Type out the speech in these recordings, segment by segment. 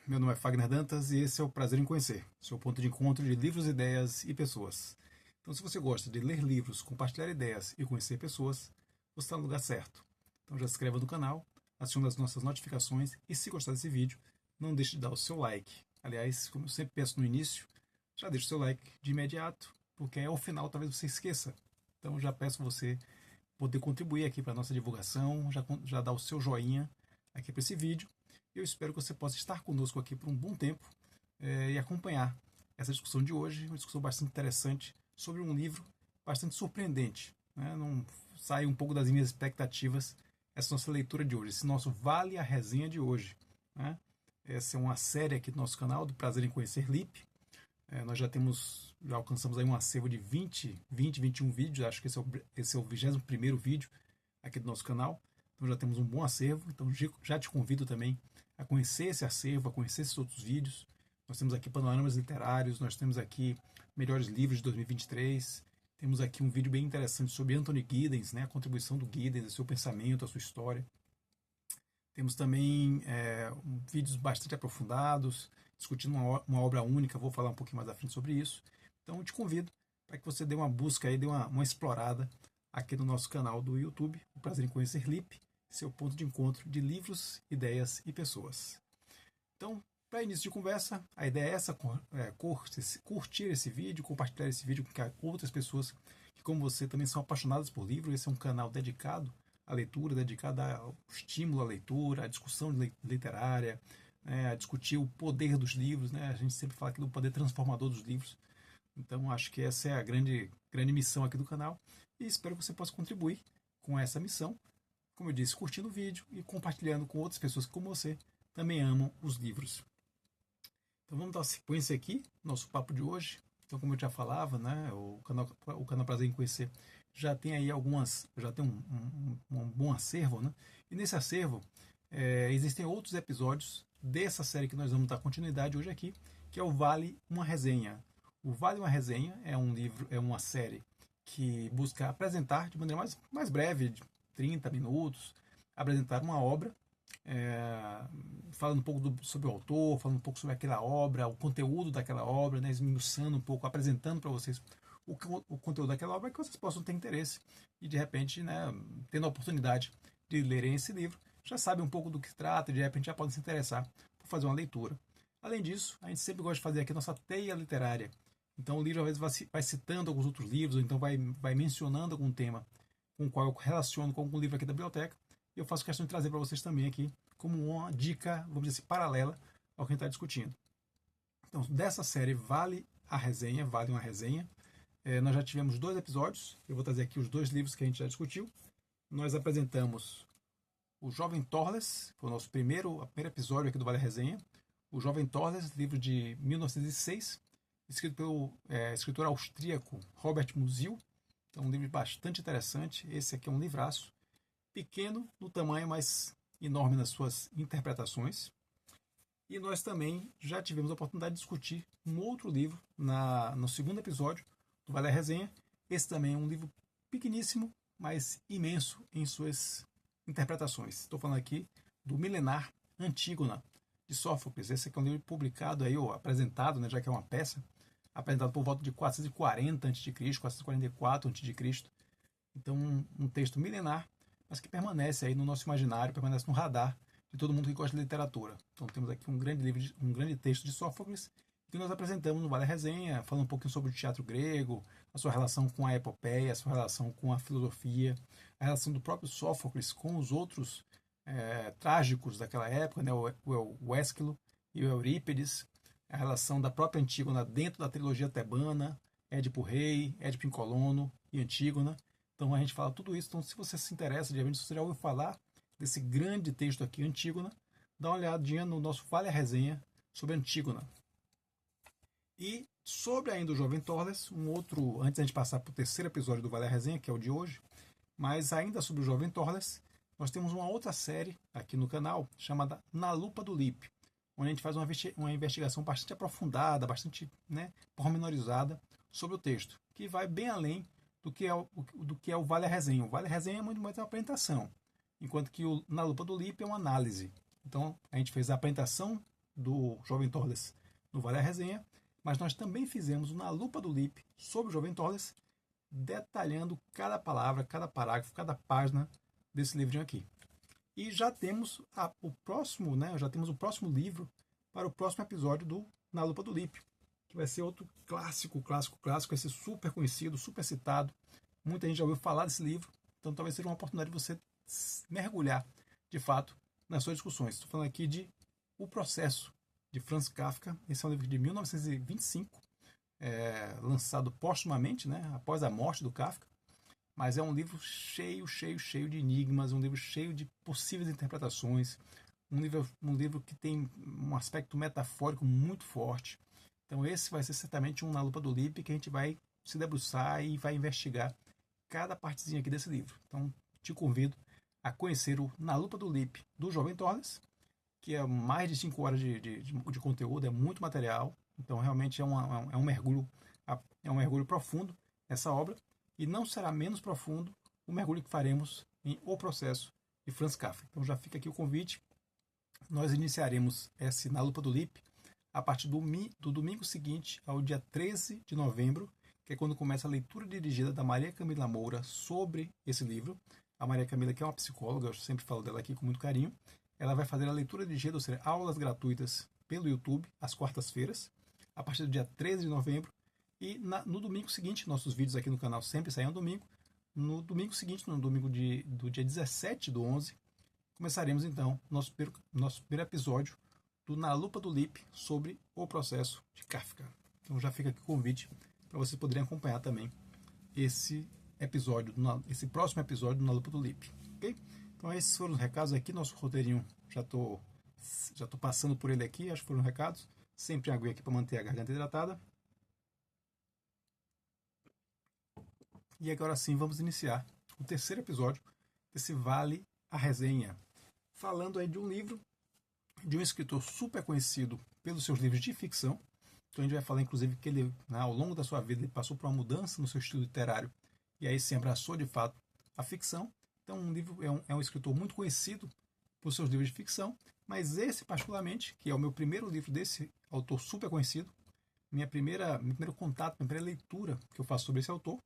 Meu nome é Fagner Dantas e esse é o Prazer em Conhecer, seu ponto de encontro de livros, ideias e pessoas. Então, se você gosta de ler livros, compartilhar ideias e conhecer pessoas, você está no lugar certo. Então, já se inscreva no canal, acione as nossas notificações e, se gostar desse vídeo, não deixe de dar o seu like. Aliás, como eu sempre peço no início, já deixe o seu like de imediato, porque ao final talvez você esqueça. Então, já peço você poder contribuir aqui para a nossa divulgação, já dar o seu joinha aqui para esse vídeo. Eu espero que você possa estar conosco aqui por um bom tempo e acompanhar essa discussão de hoje, uma discussão bastante interessante sobre um livro bastante surpreendente. Né? Não sai um pouco das minhas expectativas essa nossa leitura de hoje, esse nosso Vale a Resenha de hoje. Né? Essa é uma série aqui do nosso canal, do Prazer em Conhecer LIP. Nós já alcançamos aí um acervo de 21 vídeos, acho que esse é o 21º vídeo aqui do nosso canal. Então já temos um bom acervo, então já te convido também a conhecer esse acervo, a conhecer esses outros vídeos. Nós temos aqui panoramas literários, nós temos aqui melhores livros de 2023, temos aqui um vídeo bem interessante sobre Anthony Giddens, né, a contribuição do Giddens, o seu pensamento, a sua história. Temos também vídeos bastante aprofundados, discutindo uma obra única, vou falar um pouquinho mais à frente sobre isso. Então eu te convido para que você dê uma busca aí, dê uma explorada aqui no nosso canal do YouTube, o Prazer em Conhecer LIP, seu ponto de encontro de livros, ideias e pessoas. Então, para início de conversa, a ideia é essa, curtir esse vídeo, compartilhar esse vídeo com outras pessoas que, como você, também são apaixonadas por livros. Esse é um canal dedicado à leitura, dedicado ao estímulo à leitura, à discussão literária, né, a discutir o poder dos livros. Né? A gente sempre fala aqui do poder transformador dos livros. Então, acho que essa é a grande missão aqui do canal e espero que você possa contribuir com essa missão, como eu disse, curtindo o vídeo e compartilhando com outras pessoas que, como você, também amam os livros. Então vamos dar uma sequência aqui, nosso papo de hoje. Então, como eu já falava, né, o canal Prazer em Conhecer já tem aí já tem um bom acervo, né? E nesse acervo existem outros episódios dessa série que nós vamos dar continuidade hoje aqui, que é o Vale uma Resenha. O Vale uma Resenha é um livro, é uma série que busca apresentar de maneira mais breve, de 30 minutos, apresentar uma obra, falando um pouco sobre o autor, falando um pouco sobre aquela obra, o conteúdo daquela obra, né, esmiuçando um pouco, apresentando para vocês o conteúdo daquela obra, que vocês possam ter interesse e, de repente, né, tendo a oportunidade de lerem esse livro, já sabem um pouco do que se trata e, de repente, já podem se interessar por fazer uma leitura. Além disso, a gente sempre gosta de fazer aqui a nossa teia literária. Então, o livro, às vezes, vai citando alguns outros livros, ou então vai mencionando algum tema com o qual eu relaciono com algum livro aqui da biblioteca, e eu faço questão de trazer para vocês também aqui como uma dica, vamos dizer assim, paralela ao que a gente está discutindo. Então, dessa série vale uma resenha. Nós já tivemos 2 episódios, eu vou trazer aqui os 2 livros que a gente já discutiu. Nós apresentamos o Jovem Torles, foi o nosso primeiro episódio aqui do Vale a Resenha. O Jovem Torles, livro de 1906, escrito pelo escritor austríaco Robert Musil. Então, um livro bastante interessante. Esse aqui é um livraço, pequeno no tamanho, mas enorme nas suas interpretações. E nós também já tivemos a oportunidade de discutir um outro livro no segundo episódio do Vale a Resenha. Esse também é um livro pequeníssimo, mas imenso em suas interpretações. Estou falando aqui do Milenar Antígona, de Sófocles. Esse aqui é um livro publicado, aí, ou apresentado, né, já que é uma peça, apresentado por volta de 440 a.C., 444 a.C. Então, um texto milenar, mas que permanece aí no nosso imaginário, permanece no radar de todo mundo que gosta de literatura. Então, temos aqui um grande texto de Sófocles, que nós apresentamos no Vale a Resenha, falando um pouquinho sobre o teatro grego, a sua relação com a epopeia, a sua relação com a filosofia, a relação do próprio Sófocles com os outros trágicos daquela época, né, o Ésquilo e o Eurípides, a relação da própria Antígona dentro da trilogia tebana, Édipo Rei, Édipo em Colono e Antígona. Então a gente fala tudo isso. Então, se você se interessa, de repente, se você já ouviu falar desse grande texto aqui, Antígona, dá uma olhadinha no nosso Vale a Resenha sobre Antígona. E sobre ainda o Jovem Torles, antes da gente passar para o terceiro episódio do Vale a Resenha, que é o de hoje, mas ainda sobre o Jovem Torles, nós temos uma outra série aqui no canal chamada Na Lupa do Lipe, onde a gente faz uma investigação bastante aprofundada, bastante, né, pormenorizada sobre o texto, que vai bem além do que é o Vale a Resenha. O Vale a Resenha é muito mais uma apresentação, enquanto que Na Lupa do Lipe é uma análise. Então, a gente fez a apresentação do Jovem Torles no Vale a Resenha, mas nós também fizemos Na Lupa do Lip sobre o Jovem Torles, detalhando cada palavra, cada parágrafo, cada página desse livrinho aqui. E já temos o próximo, né? Já temos o próximo livro para o próximo episódio do Na Lupa do Lip, que vai ser outro clássico, vai ser super conhecido, super citado. Muita gente já ouviu falar desse livro, então talvez seja uma oportunidade de você mergulhar, de fato, nas suas discussões. Estou falando aqui de O Processo, de Franz Kafka. Esse é um livro de 1925, lançado póstumamente, né, após a morte do Kafka. Mas é um livro cheio de enigmas, um livro cheio de possíveis interpretações, um livro que tem um aspecto metafórico muito forte. Então esse vai ser certamente um Na Lupa do Lip que a gente vai se debruçar e vai investigar cada partezinha aqui desse livro. Então te convido a conhecer o Na Lupa do Lip do Jovem Torles, que é mais de 5 horas de conteúdo, é muito material. Então realmente é um mergulho profundo essa obra. E não será menos profundo o mergulho que faremos em O Processo de Franz Kafka. Então já fica aqui o convite. Nós iniciaremos esse Na Lupa do Lip a partir do domingo seguinte ao dia 13 de novembro, que é quando começa a leitura dirigida da Maria Camila Moura sobre esse livro. A Maria Camila, que é uma psicóloga, eu sempre falo dela aqui com muito carinho, ela vai fazer a leitura dirigida, ou seja, aulas gratuitas pelo YouTube, às quartas-feiras, a partir do dia 13 de novembro. E no domingo seguinte, nossos vídeos aqui no canal sempre saem no domingo. No domingo seguinte, no domingo do dia 17 do 11, começaremos então nosso primeiro episódio do Na Lupa do Lip sobre O Processo de Kafka. Então já fica aqui o convite para vocês poderem acompanhar também esse próximo episódio do Na Lupa do Lip. Ok? Então esses foram os recados aqui, nosso roteirinho, já tô passando por ele aqui, acho que foram recados. Sempre água aqui para manter a garganta hidratada. E agora sim vamos iniciar o terceiro episódio desse Vale a Resenha, falando aí de um livro de um escritor super conhecido pelos seus livros de ficção. Então a gente vai falar inclusive que ele, ao longo da sua vida, ele passou por uma mudança no seu estilo literário e aí se abraçou de fato a ficção. Então é um escritor muito conhecido por seus livros de ficção, mas esse particularmente, que é o meu primeiro livro desse autor super conhecido, meu primeiro contato, minha primeira leitura que eu faço sobre esse autor.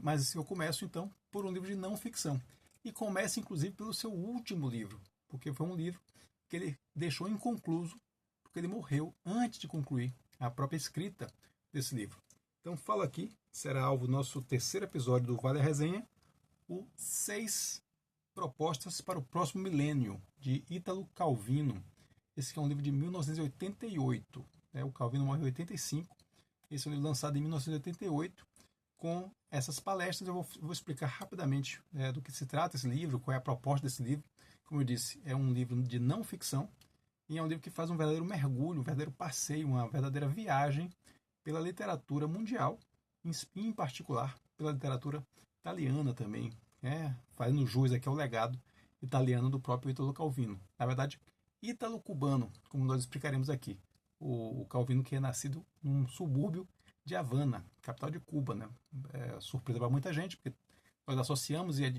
Mas eu começo então por um livro de não ficção e começo inclusive pelo seu último livro, porque foi um livro que ele deixou inconcluso porque ele morreu antes de concluir a própria escrita desse livro. Então falo aqui, será alvo do nosso terceiro episódio do Vale a Resenha, o 6 Propostas para o Próximo Milênio, de Ítalo Calvino. Esse é um livro de 1988, o Calvino morreu em 85, esse é um livro lançado em 1988, com essas palestras. Eu vou explicar rapidamente do que se trata esse livro, qual é a proposta desse livro. Como eu disse, é um livro de não ficção e é um livro que faz um verdadeiro mergulho, um verdadeiro passeio, uma verdadeira viagem pela literatura mundial, em particular pela literatura italiana também, fazendo jus aqui ao legado italiano do próprio Ítalo Calvino. Na verdade, ítalo-cubano, como nós explicaremos aqui. O Calvino, que é nascido num subúrbio de Havana, capital de Cuba, né? Surpresa para muita gente, porque nós associamos, e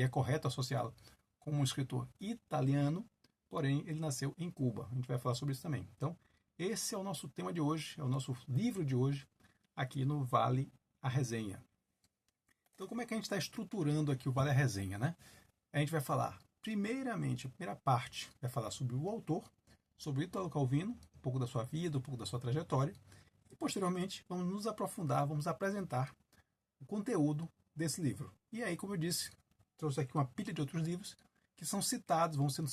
é correto associá-lo como um escritor italiano, porém ele nasceu em Cuba. A gente vai falar sobre isso também. Então, esse é o nosso tema de hoje, é o nosso livro de hoje, aqui no Vale a Resenha. Então, como é que a gente está estruturando aqui o Vale a Resenha, né? A gente vai falar, primeiramente, a primeira parte vai falar sobre o autor, sobre Ítalo Calvino, um pouco da sua vida, um pouco da sua trajetória, e posteriormente vamos nos aprofundar, vamos apresentar o conteúdo desse livro. E aí, como eu disse, trouxe aqui uma pilha de outros livros que são citados, vão sendo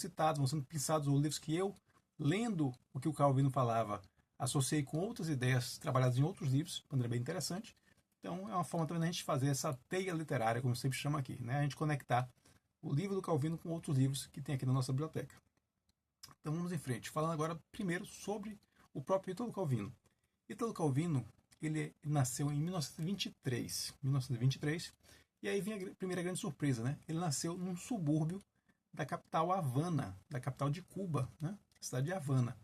pensados, ou livros que eu, lendo o que o Calvino falava, associei com outras ideias trabalhadas em outros livros, de maneira bem interessante. Então é uma forma também da gente fazer essa teia literária, como eu sempre chamo aqui, né? A gente conectar o livro do Calvino com outros livros que tem aqui na nossa biblioteca. Então vamos em frente, falando agora primeiro sobre o próprio Ítalo Calvino. Ítalo Calvino, ele nasceu em 1923, e aí vem a primeira grande surpresa, né? Ele nasceu num subúrbio da capital Havana, da capital de Cuba, né? A cidade de Havana.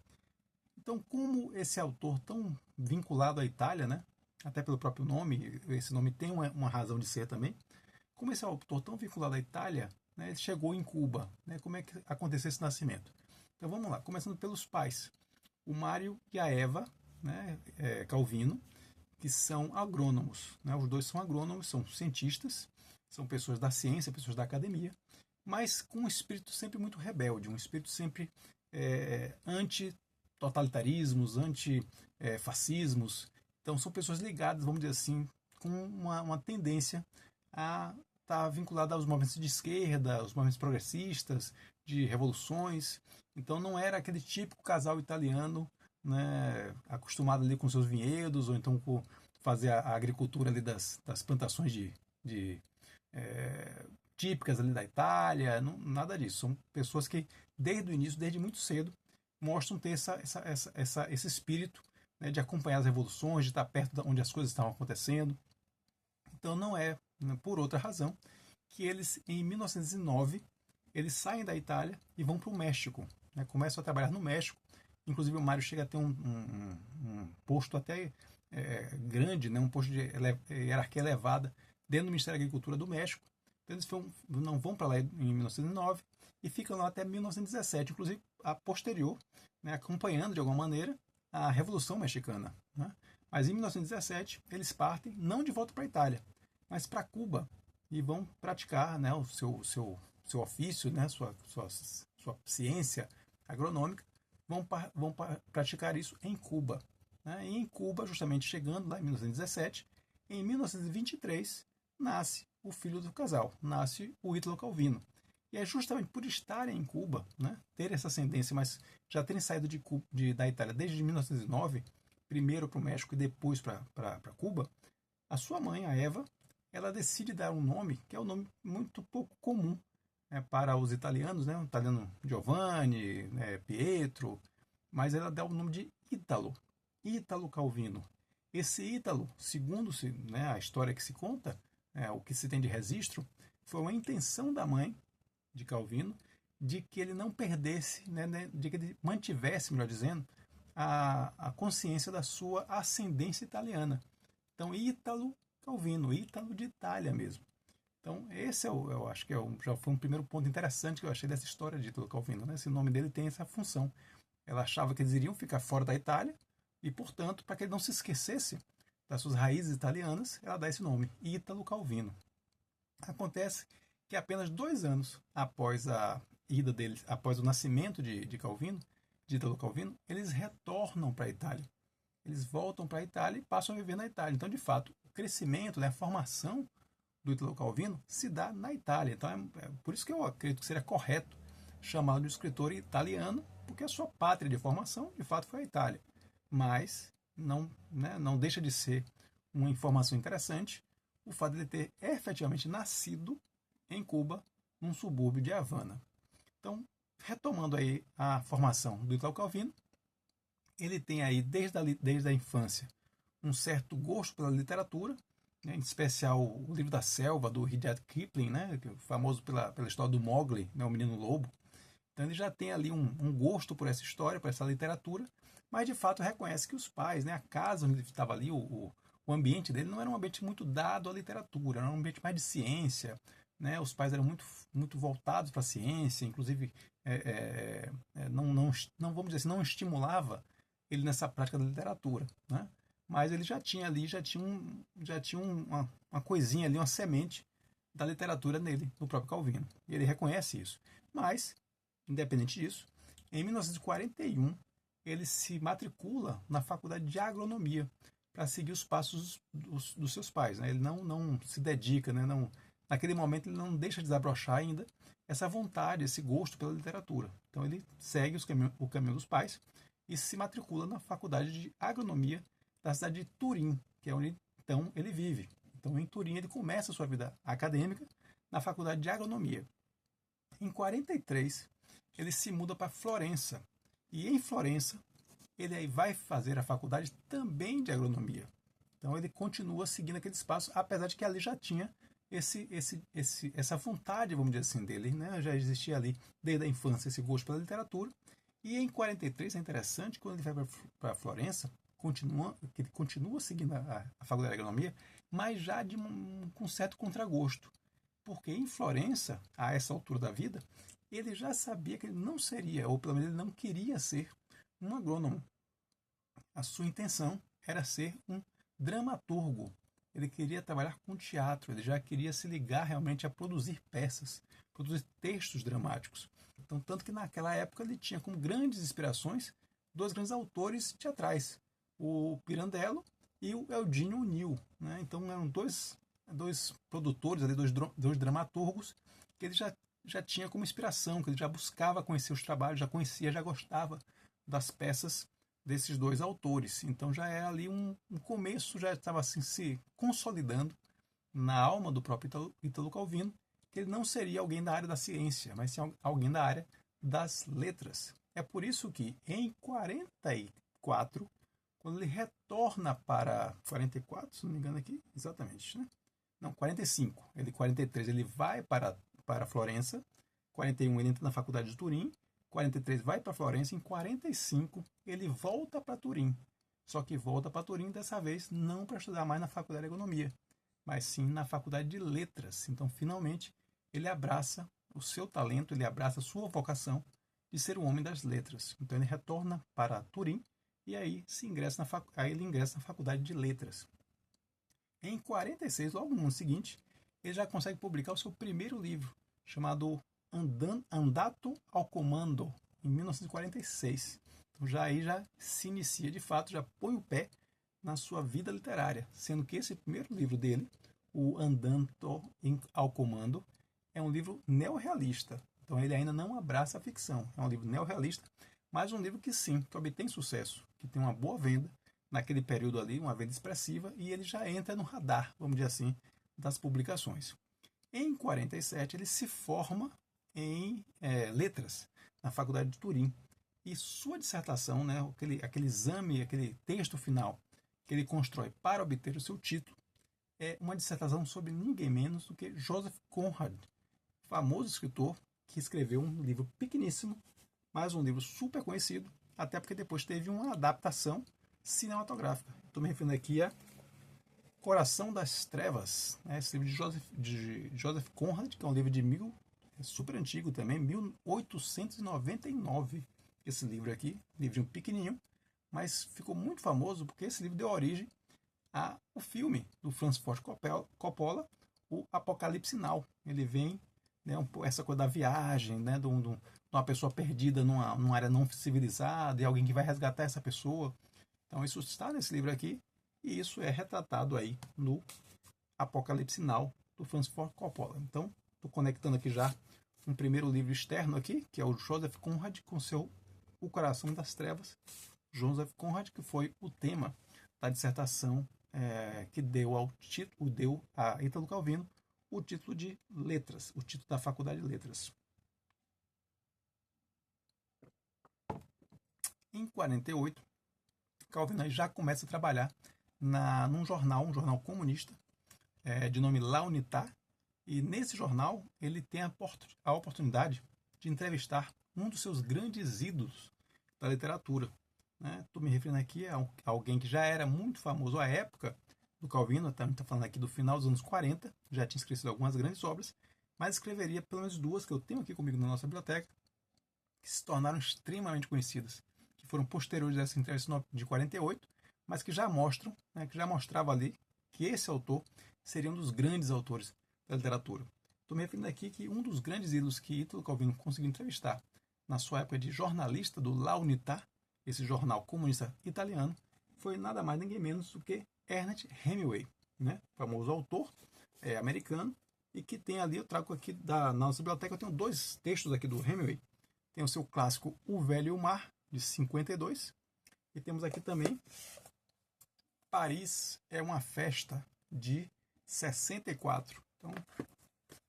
Então, como esse autor tão vinculado à Itália, né? Até pelo próprio nome, esse nome tem uma razão de ser também, como esse autor tão vinculado à Itália, né, ele chegou em Cuba, né? Como é que aconteceu esse nascimento? Então vamos lá, começando pelos pais. O Mário e a Eva, né, Calvino, que são agrônomos. Né? Os dois são agrônomos, são cientistas, são pessoas da ciência, pessoas da academia, mas com um espírito sempre muito rebelde, um espírito sempre anti-totalitarismos, anti-fascismos. Então são pessoas ligadas, vamos dizer assim, com uma tendência a estar vinculada aos movimentos de esquerda, aos movimentos progressistas, de revoluções. Então não era aquele típico casal italiano, né, acostumado ali com seus vinhedos, ou então com fazer a agricultura ali das plantações típicas ali da Itália, não, nada disso. São pessoas que, desde o início, desde muito cedo, mostram ter esse espírito, né, de acompanhar as revoluções, de estar perto de onde as coisas estavam acontecendo. Então não é, né, por outra razão que eles, em 1909, eles saem da Itália e vão para o México. Né, começam a trabalhar no México. Inclusive o Mário chega a ter um posto até grande, né, um posto de hierarquia elevada dentro do Ministério da Agricultura do México. Então eles não vão para lá em 1909 e ficam lá até 1917, inclusive a posterior, né, acompanhando de alguma maneira a Revolução Mexicana. Né? Mas em 1917 eles partem não de volta para a Itália, mas para Cuba e vão praticar, né, o seu ofício, né, sua ciência agronômica, vão praticar isso em Cuba. Né? E em Cuba, justamente chegando lá em 1917, em 1923 nasce o filho do casal, nasce o Ítalo Calvino. E é justamente por estarem em Cuba, né, ter essa ascendência, mas já terem saído da Itália desde 1909, primeiro para o México e depois para Cuba, a sua mãe, a Eva, ela decide dar um nome que é um nome muito pouco comum, né, para os italianos, né, o italiano Giovanni, né, Pietro, mas ela dá o nome de Ítalo, Ítalo Calvino. Esse Ítalo, segundo né, a história que se conta, o que se tem de registro, foi uma intenção da mãe de Calvino de que ele não perdesse, né, de que ele mantivesse, melhor dizendo, a consciência da sua ascendência italiana. Então, Ítalo Calvino, Ítalo de Itália mesmo. Então, esse eu acho que já foi um primeiro ponto interessante que eu achei dessa história de Ítalo Calvino. Né? Esse nome dele tem essa função. Ela achava que eles iriam ficar fora da Itália e, portanto, para que ele não se esquecesse das suas raízes italianas, ela dá esse nome, Ítalo Calvino. Acontece que apenas 2 anos após a ida deles, após o nascimento de Calvino, de Ítalo Calvino, eles retornam para a Itália. Eles voltam para a Itália e passam a viver na Itália. Então, de fato, o crescimento, né, a formação do Ítalo Calvino se dá na Itália. Então, é por isso que eu acredito que seria correto chamá-lo de escritor italiano, porque a sua pátria de formação, de fato, foi a Itália. Mas não, né, não deixa de ser uma informação interessante o fato de ele ter efetivamente nascido em Cuba, num subúrbio de Havana. Então, retomando aí a formação do Ítalo Calvino, ele tem aí desde a infância um certo gosto pela literatura, né, em especial o livro da Selva, do Rudyard Kipling, né, famoso pela história do Mowgli, né, o Menino Lobo. Então ele já tem ali um gosto por essa história, por essa literatura, mas de fato reconhece que os pais, né, a casa onde ele estava ali, o ambiente dele não era um ambiente muito dado à literatura, era um ambiente mais de ciência, né, os pais eram muito voltados para a ciência, inclusive não vamos dizer assim, não estimulava ele nessa prática da literatura, né? Mas ele já tinha uma coisinha ali, uma semente da literatura nele, no próprio Calvino. E ele reconhece isso. Mas, independente disso, em 1941, ele se matricula na Faculdade de Agronomia para seguir os passos dos seus pais. Né? Ele não se dedica, né? Naquele momento ele não deixa desabrochar ainda essa vontade, esse gosto pela literatura. Então ele segue o caminho dos pais e se matricula na Faculdade de Agronomia da cidade de Turim, que é onde então ele vive. Então em Turim ele começa a sua vida acadêmica na Faculdade de Agronomia. Em 43 ele se muda para Florença e em Florença ele aí vai fazer a faculdade também de agronomia. Então ele continua seguindo aquele espaço, apesar de que ali já tinha essa vontade, vamos dizer assim, dele, né? Já existia ali desde a infância esse gosto pela literatura. E em 43 é interessante, quando ele vai para Florença, ele continua seguindo a faculdade de agronomia, mas já com certo contragosto. Porque em Florença, a essa altura da vida, ele já sabia que ele não seria, ou pelo menos ele não queria ser, um agrônomo. A sua intenção era ser um dramaturgo. Ele queria trabalhar com teatro, ele já queria se ligar realmente a produzir peças, produzir textos dramáticos. Então, tanto que naquela época ele tinha como grandes inspirações dois grandes autores teatrais, o Pirandello e o Eugênio O'Neill. Né? Então, eram dois produtores, ali, dois dramaturgos que ele já tinha como inspiração, que ele já buscava conhecer os trabalhos, já conhecia, já gostava das peças desses dois autores. Então já era ali um começo, já estava assim se consolidando na alma do próprio Ítalo Calvino, que ele não seria alguém da área da ciência, mas sim alguém da área das letras. É por isso que em 44, quando ele retorna para 44, se não me engano aqui, exatamente, né? Não, 45. 43 ele vai para Florença, 41 ele entra na faculdade de Turim, 43 vai para Florença, em 45 ele volta para Turim. Só que volta para Turim dessa vez não para estudar mais na faculdade de economia, mas sim na faculdade de letras. Então, finalmente, ele abraça o seu talento, ele abraça a sua vocação de ser um homem das letras. Então, ele retorna para Turim e aí ele ingressa na faculdade de letras. Em 46, logo no ano seguinte, ele já consegue publicar o seu primeiro livro, chamado Andato ao Comando, em 1946. Então já se inicia de fato, já põe o pé na sua vida literária, sendo que esse primeiro livro dele, o Andando ao Comando, é um livro neorrealista. Então ele ainda não abraça a ficção. É um livro neorrealista, mas um livro que sim, que obtém sucesso, que tem uma boa venda naquele período ali, uma venda expressiva, e ele já entra no radar, vamos dizer assim, das publicações. Em 47 ele se forma em letras na Faculdade de Turim. E sua dissertação, né, aquele exame, aquele texto final que ele constrói para obter o seu título, é uma dissertação sobre ninguém menos do que Joseph Conrad, famoso escritor que escreveu um livro pequeníssimo, mas um livro super conhecido, até porque depois teve uma adaptação cinematográfica. Estou me referindo aqui a Coração das Trevas, né? Esse livro de Joseph Conrad, que é um livro super antigo também, 1899. Esse livro aqui, livrinho pequenininho, mas ficou muito famoso porque esse livro deu origem ao filme do Francis Ford Coppola, o Apocalipse Now. Ele vem, né, essa coisa da viagem, né, de uma pessoa perdida numa área não civilizada e alguém que vai resgatar essa pessoa. Então isso está nesse livro aqui e isso é retratado aí no Apocalipse Now do Francis Ford Coppola. Então estou conectando aqui já um primeiro livro externo aqui, que é o Joseph Conrad com seu O Coração das Trevas. Joseph Conrad, que foi o tema da dissertação que deu a Ítalo Calvino o título de Letras, o título da Faculdade de Letras. Em 48, Calvino já começa a trabalhar num jornal, um jornal comunista, de nome La Unità, e nesse jornal ele tem a oportunidade de entrevistar um dos seus grandes ídolos da literatura. Estou me referindo aqui a alguém que já era muito famoso à época do Calvino, está falando aqui do final dos anos 40, já tinha escrito algumas grandes obras, mas escreveria pelo menos duas que eu tenho aqui comigo na nossa biblioteca, que se tornaram extremamente conhecidas, que foram posteriores a essa entrevista de 48, mas que já mostram, que já mostrava ali que esse autor seria um dos grandes autores da literatura. Estou me referindo aqui que um dos grandes ídolos que Ítalo Calvino conseguiu entrevistar na sua época de jornalista do La Unità, esse jornal comunista italiano, foi nada mais ninguém menos do que Ernest Hemingway, né? Famoso autor americano, e que tem ali, eu trago aqui na nossa biblioteca, eu tenho dois textos aqui do Hemingway. Tem o seu clássico O Velho e o Mar, de 52, e temos aqui também Paris é uma Festa, de 64. Então,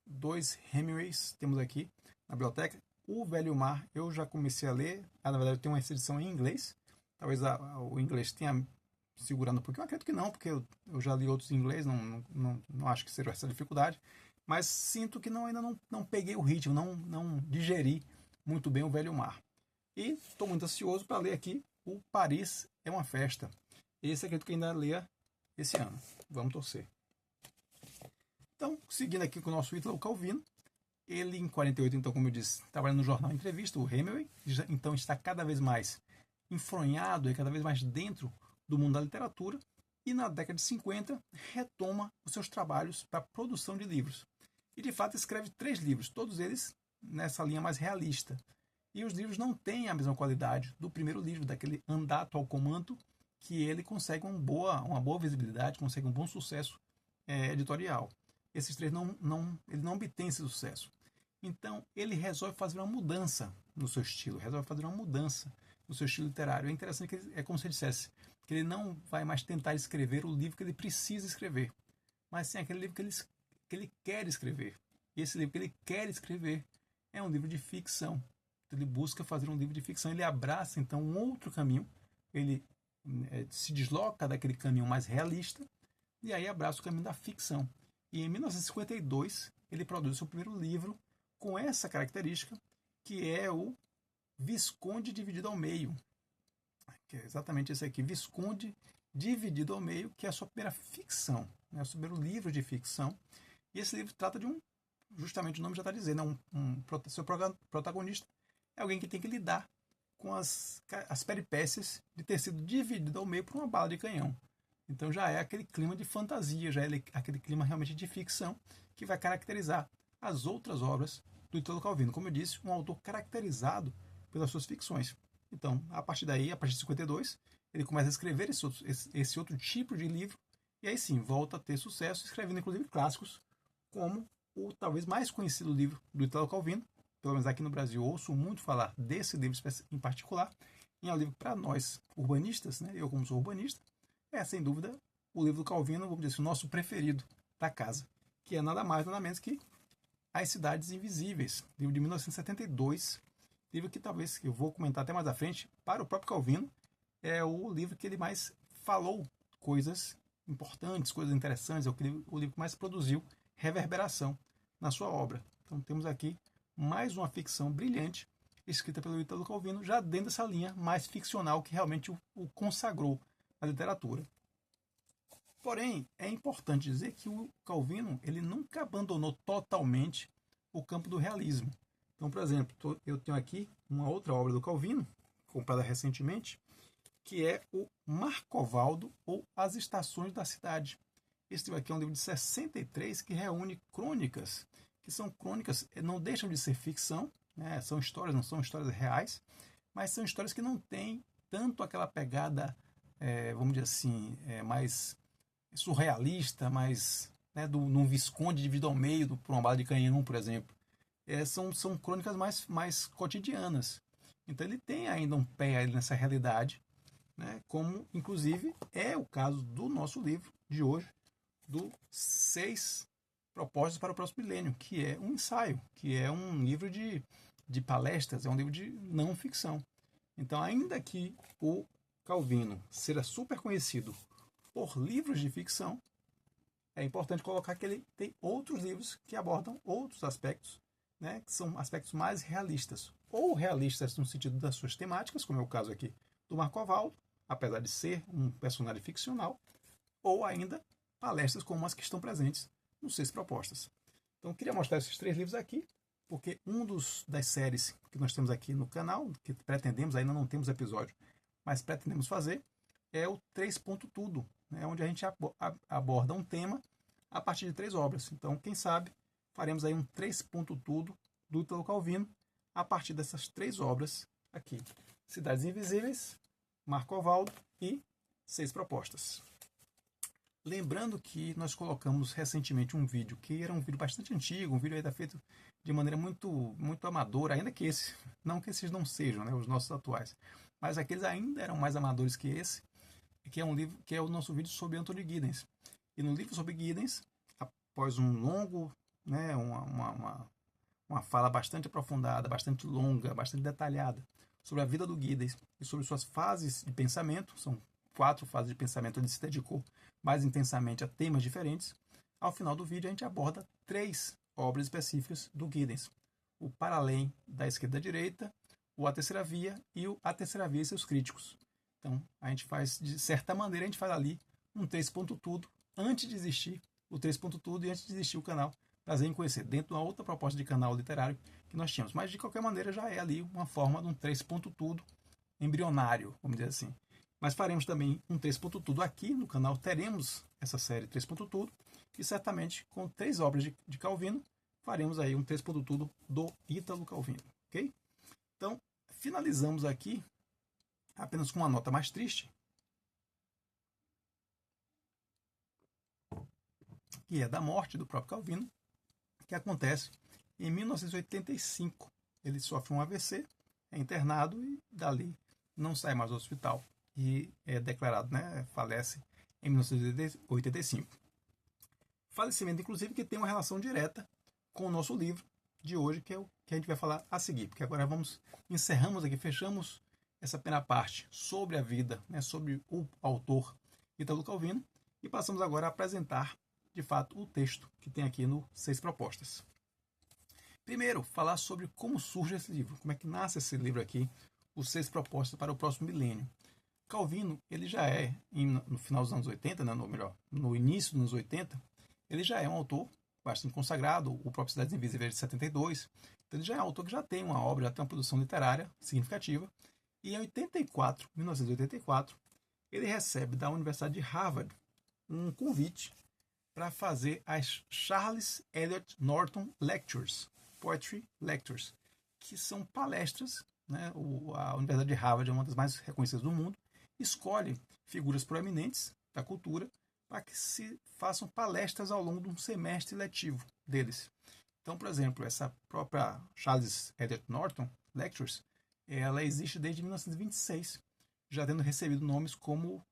dois Hemingways temos aqui na biblioteca. O Velho Mar eu já comecei a ler, na verdade eu tenho uma edição em inglês, talvez o inglês tenha segurando um pouquinho, eu acredito que não, porque eu já li outros em inglês, não acho que seja essa dificuldade, mas sinto que ainda não peguei o ritmo, não digeri muito bem o Velho Mar. E estou muito ansioso para ler aqui o Paris é uma Festa. Esse acredito que ainda leia esse ano. Vamos torcer. Então, seguindo aqui com o nosso Ítalo Calvino, Ele, em 48, então, como eu disse, trabalhando no jornal Entrevista, o Hemingway, então está cada vez mais enfronhado e cada vez mais dentro do mundo da literatura, e na década de 50 retoma os seus trabalhos para a produção de livros. E, de fato, escreve 3 livros, todos eles nessa linha mais realista. E os livros não têm a mesma qualidade do primeiro livro, daquele Andato ao Comando, que ele consegue uma boa visibilidade, consegue um bom sucesso editorial. Esses 3 ele não obtém esse sucesso. Então, ele resolve fazer uma mudança no seu estilo, resolve fazer uma mudança no seu estilo literário. É interessante que é como se ele dissesse que ele não vai mais tentar escrever o livro que ele precisa escrever, mas sim aquele livro que ele quer escrever. E esse livro que ele quer escrever é um livro de ficção. Ele busca fazer um livro de ficção, ele abraça então um outro caminho, ele se desloca daquele caminho mais realista e aí abraça o caminho da ficção. E em 1952 ele produz seu primeiro livro com essa característica, que é o Visconde Dividido ao Meio, que é exatamente esse aqui, Visconde Dividido ao Meio, que é a sua primeira ficção, né, o seu primeiro livro de ficção. E esse livro trata de justamente o nome já está dizendo, seu protagonista é alguém que tem que lidar com as peripécias de ter sido dividido ao meio por uma bala de canhão. Então já é aquele clima de fantasia, já é aquele clima realmente de ficção que vai caracterizar as outras obras do Italo Calvino. Como eu disse, um autor caracterizado pelas suas ficções. Então, a partir daí, a partir de 52, ele começa a escrever esse outro tipo de livro, e aí sim, volta a ter sucesso, escrevendo inclusive clássicos, como o talvez mais conhecido livro do Italo Calvino, pelo menos aqui no Brasil, ouço muito falar desse livro em particular, e é um livro para nós urbanistas, né? Eu como sou urbanista, é sem dúvida o livro do Calvino, vamos dizer assim, o nosso preferido da casa, que é nada mais, nada menos que As Cidades Invisíveis, livro de 1972, livro que talvez eu vou comentar até mais à frente, para o próprio Calvino, é o livro que ele mais falou coisas importantes, coisas interessantes, é o livro que mais produziu reverberação na sua obra. Então temos aqui mais uma ficção brilhante, escrita pelo Italo Calvino, já dentro dessa linha mais ficcional que realmente o consagrou na literatura. Porém, é importante dizer que o Calvino ele nunca abandonou totalmente o campo do realismo. Então, por exemplo, eu tenho aqui uma outra obra do Calvino, comprada recentemente, que é o Marcovaldo, ou As Estações da Cidade. Esse livro aqui é um livro de 63 que reúne crônicas, que são crônicas, não deixam de ser ficção, né? São histórias, não são histórias reais, mas são histórias que não têm tanto aquela pegada, vamos dizer assim, mais surrealista, mais num Visconde dividido ao meio por uma bala de canhão, por exemplo. São crônicas mais cotidianas. Então ele tem ainda um pé aí nessa realidade, né? Como inclusive é o caso do nosso livro de hoje, do 6 Propósitos para o Próximo Milênio, que é um ensaio, que é um livro de palestras, é um livro de não ficção. Então, ainda que o Calvino seja super conhecido por livros de ficção, é importante colocar que ele tem outros livros que abordam outros aspectos, né, que são aspectos mais realistas. Ou realistas no sentido das suas temáticas, como é o caso aqui do Marcovaldo, apesar de ser um personagem ficcional, ou ainda palestras como as que estão presentes nos 6 propostas. Então, eu queria mostrar esses 3 livros aqui, porque das séries que nós temos aqui no canal, que pretendemos, ainda não temos episódio, mas pretendemos fazer, é o 3 Ponto Tudo, né, onde a gente aborda um tema a partir de 3 obras. Então, quem sabe, faremos aí um 3 Ponto Tudo do Italo Calvino a partir dessas 3 obras aqui. Cidades Invisíveis, Marcovaldo e 6 Propostas. Lembrando que nós colocamos recentemente um vídeo, que era um vídeo bastante antigo, um vídeo ainda feito de maneira muito, muito amadora, ainda que esse, não que esses não sejam, né, os nossos atuais, mas aqueles ainda eram mais amadores que esse, que é um livro, que é o nosso vídeo sobre Anthony Giddens. E no livro sobre Giddens, após um longo, né, uma fala bastante aprofundada, bastante longa, bastante detalhada sobre a vida do Giddens e sobre suas fases de pensamento, são 4 fases de pensamento, ele se dedicou mais intensamente a temas diferentes. Ao final do vídeo a gente aborda 3 obras específicas do Giddens: o Para Além da Esquerda à Direita, o A Terceira Via e o A Terceira Via e Seus Críticos. Então a gente faz, de certa maneira, a gente faz ali um 3 Ponto Tudo, antes de existir o 3 Ponto Tudo e antes de existir o canal prazer em conhecer, dentro de uma outra proposta de canal literário que nós tínhamos. Mas, de qualquer maneira, já é ali uma forma de um 3 ponto tudo embrionário, vamos dizer assim. Mas faremos também um 3 ponto tudo aqui no canal, teremos essa série 3 ponto tudo, e certamente com 3 obras de Calvino, faremos aí um 3 ponto tudo do Ítalo Calvino, ok? Então, finalizamos aqui apenas com uma nota mais triste, que é da morte do próprio Calvino, que acontece em 1985. Ele sofre um AVC, é internado e dali não sai mais do hospital e é declarado, né, falece em 1985. Falecimento, inclusive, que tem uma relação direta com o nosso livro de hoje, que é o que a gente vai falar a seguir, porque agora encerramos aqui, fechamos essa primeira parte sobre a vida, né, sobre o autor Ítalo Calvino, e passamos agora a apresentar, de fato, o texto que tem aqui no 6 Propostas. Primeiro, falar sobre como surge esse livro, como é que nasce esse livro aqui, os 6 Propostas para o Próximo Milênio. Calvino, ele já é, no final dos anos 80, né, no início dos anos 80, ele já é um autor bastante consagrado, o próprio Cidades Invisíveis de 72, então ele já é um autor que já tem uma obra, já tem uma produção literária significativa, e em 1984, ele recebe da Universidade de Harvard um convite para fazer as Charles Eliot Norton Lectures, Poetry Lectures, que são palestras, né? A Universidade de Harvard é uma das mais reconhecidas do mundo, escolhe figuras proeminentes da cultura para que se façam palestras ao longo de um semestre letivo deles. Então, por exemplo, essa própria Charles Eliot Norton Lectures, ela existe desde 1926, já tendo recebido nomes como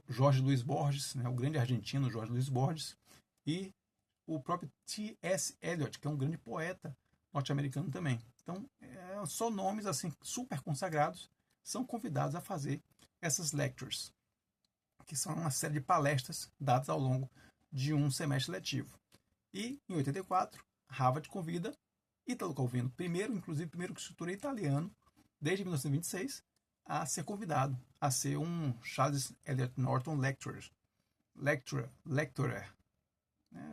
Jorge Luiz Borges, né, o grande argentino Jorge Luiz Borges, e o próprio T.S. Eliot, que é um grande poeta norte-americano também. Então, só nomes assim super consagrados são convidados a fazer essas lectures, que são uma série de palestras dadas ao longo de um semestre letivo. E, em 84, Harvard convida Ítalo Calvino, primeiro escritor italiano, desde 1926, a ser convidado a ser um Charles Eliot Norton Lecturer.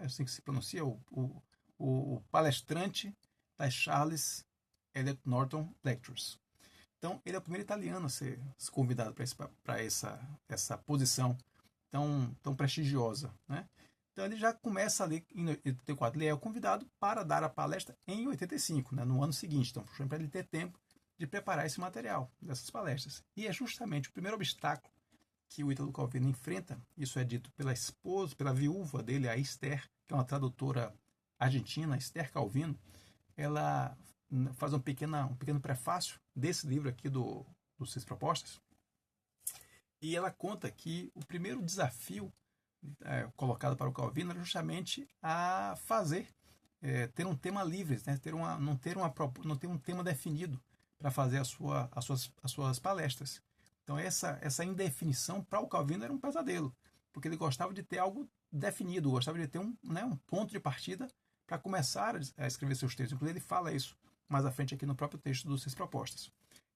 É assim que se pronuncia, o palestrante das Charles Eliot Norton Lectures. Então, ele é o primeiro italiano a ser convidado para essa posição tão prestigiosa, né? Então, ele já começa ali em 84. Ele é o convidado para dar a palestra em 85, né, no ano seguinte. Então, para ele ter tempo de preparar esse material dessas palestras. E é justamente o primeiro obstáculo que o Ítalo Calvino enfrenta. Isso é dito pela esposa, pela viúva dele, a Esther, que é uma tradutora argentina, Esther Calvino. Ela faz um pequeno prefácio desse livro aqui dos 6 Propostas. E ela conta que o primeiro desafio colocado para o Calvino era justamente a ter um tema livre, né? Não ter um tema definido para fazer as suas palestras. Então, essa indefinição para o Calvino era um pesadelo, porque ele gostava de ter algo definido, gostava de ter um ponto de partida para começar a escrever seus textos. Inclusive, ele fala isso mais à frente aqui no próprio texto dos 6 Propostas.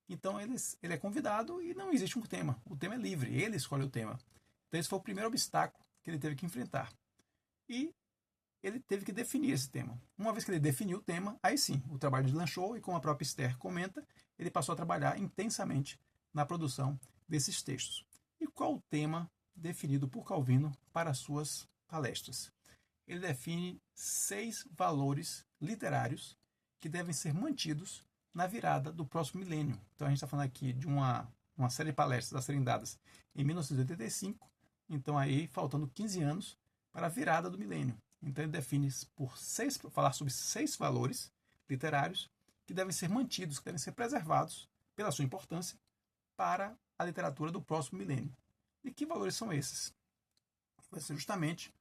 Então, ele é convidado e não existe um tema. O tema é livre, ele escolhe o tema. Então, esse foi o primeiro obstáculo que ele teve que enfrentar. E ele teve que definir esse tema. Uma vez que ele definiu o tema, aí sim, o trabalho deslanchou e, como a própria Esther comenta, ele passou a trabalhar intensamente na produção desses textos. E qual o tema definido por Calvino para as suas palestras? Ele define 6 valores literários que devem ser mantidos na virada do próximo milênio. Então, a gente está falando aqui de uma série de palestras a serem dadas em 1985, então aí faltando 15 anos para a virada do milênio. Então, ele define falar sobre 6 valores literários que devem ser mantidos, que devem ser preservados pela sua importância para a literatura do próximo milênio. E que valores são esses? Vai ser justamente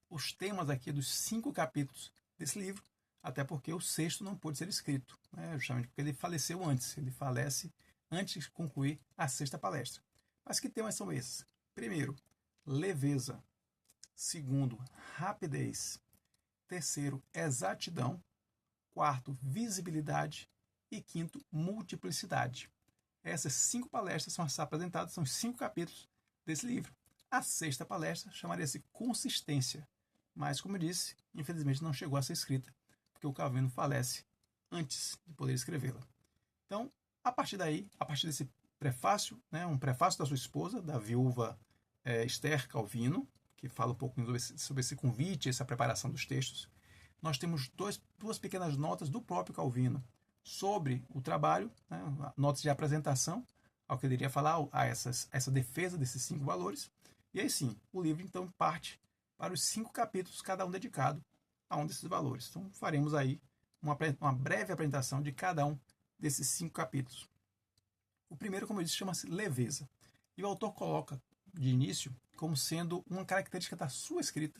os temas aqui dos 5 capítulos desse livro, até porque o 6º não pôde ser escrito, né? Justamente porque ele faleceu antes, ele falece antes de concluir a 6ª palestra. Mas que temas são esses? Primeiro, leveza. Segundo, rapidez. Terceiro, exatidão. Quarto, visibilidade. E quinto, multiplicidade. Essas 5 palestras são apresentadas, são os 5 capítulos desse livro. A 6ª palestra chamaria-se consistência. mas, como eu disse, infelizmente não chegou a ser escrita, porque o Calvino falece antes de poder escrevê-la. Então, a partir daí, a partir desse prefácio, né, um prefácio da sua esposa, da viúva Esther Calvino, que fala um pouco sobre esse convite, essa preparação dos textos, nós temos duas pequenas notas do próprio Calvino sobre o trabalho, né, notas de apresentação, ao que ele iria falar, a essa defesa desses 5 valores. E aí sim, o livro então parte para os 5 capítulos, cada um dedicado a um desses valores. Então faremos aí uma breve apresentação de cada um desses 5 capítulos. O primeiro, como eu disse, chama-se leveza. E o autor coloca de início como sendo uma característica da sua escrita.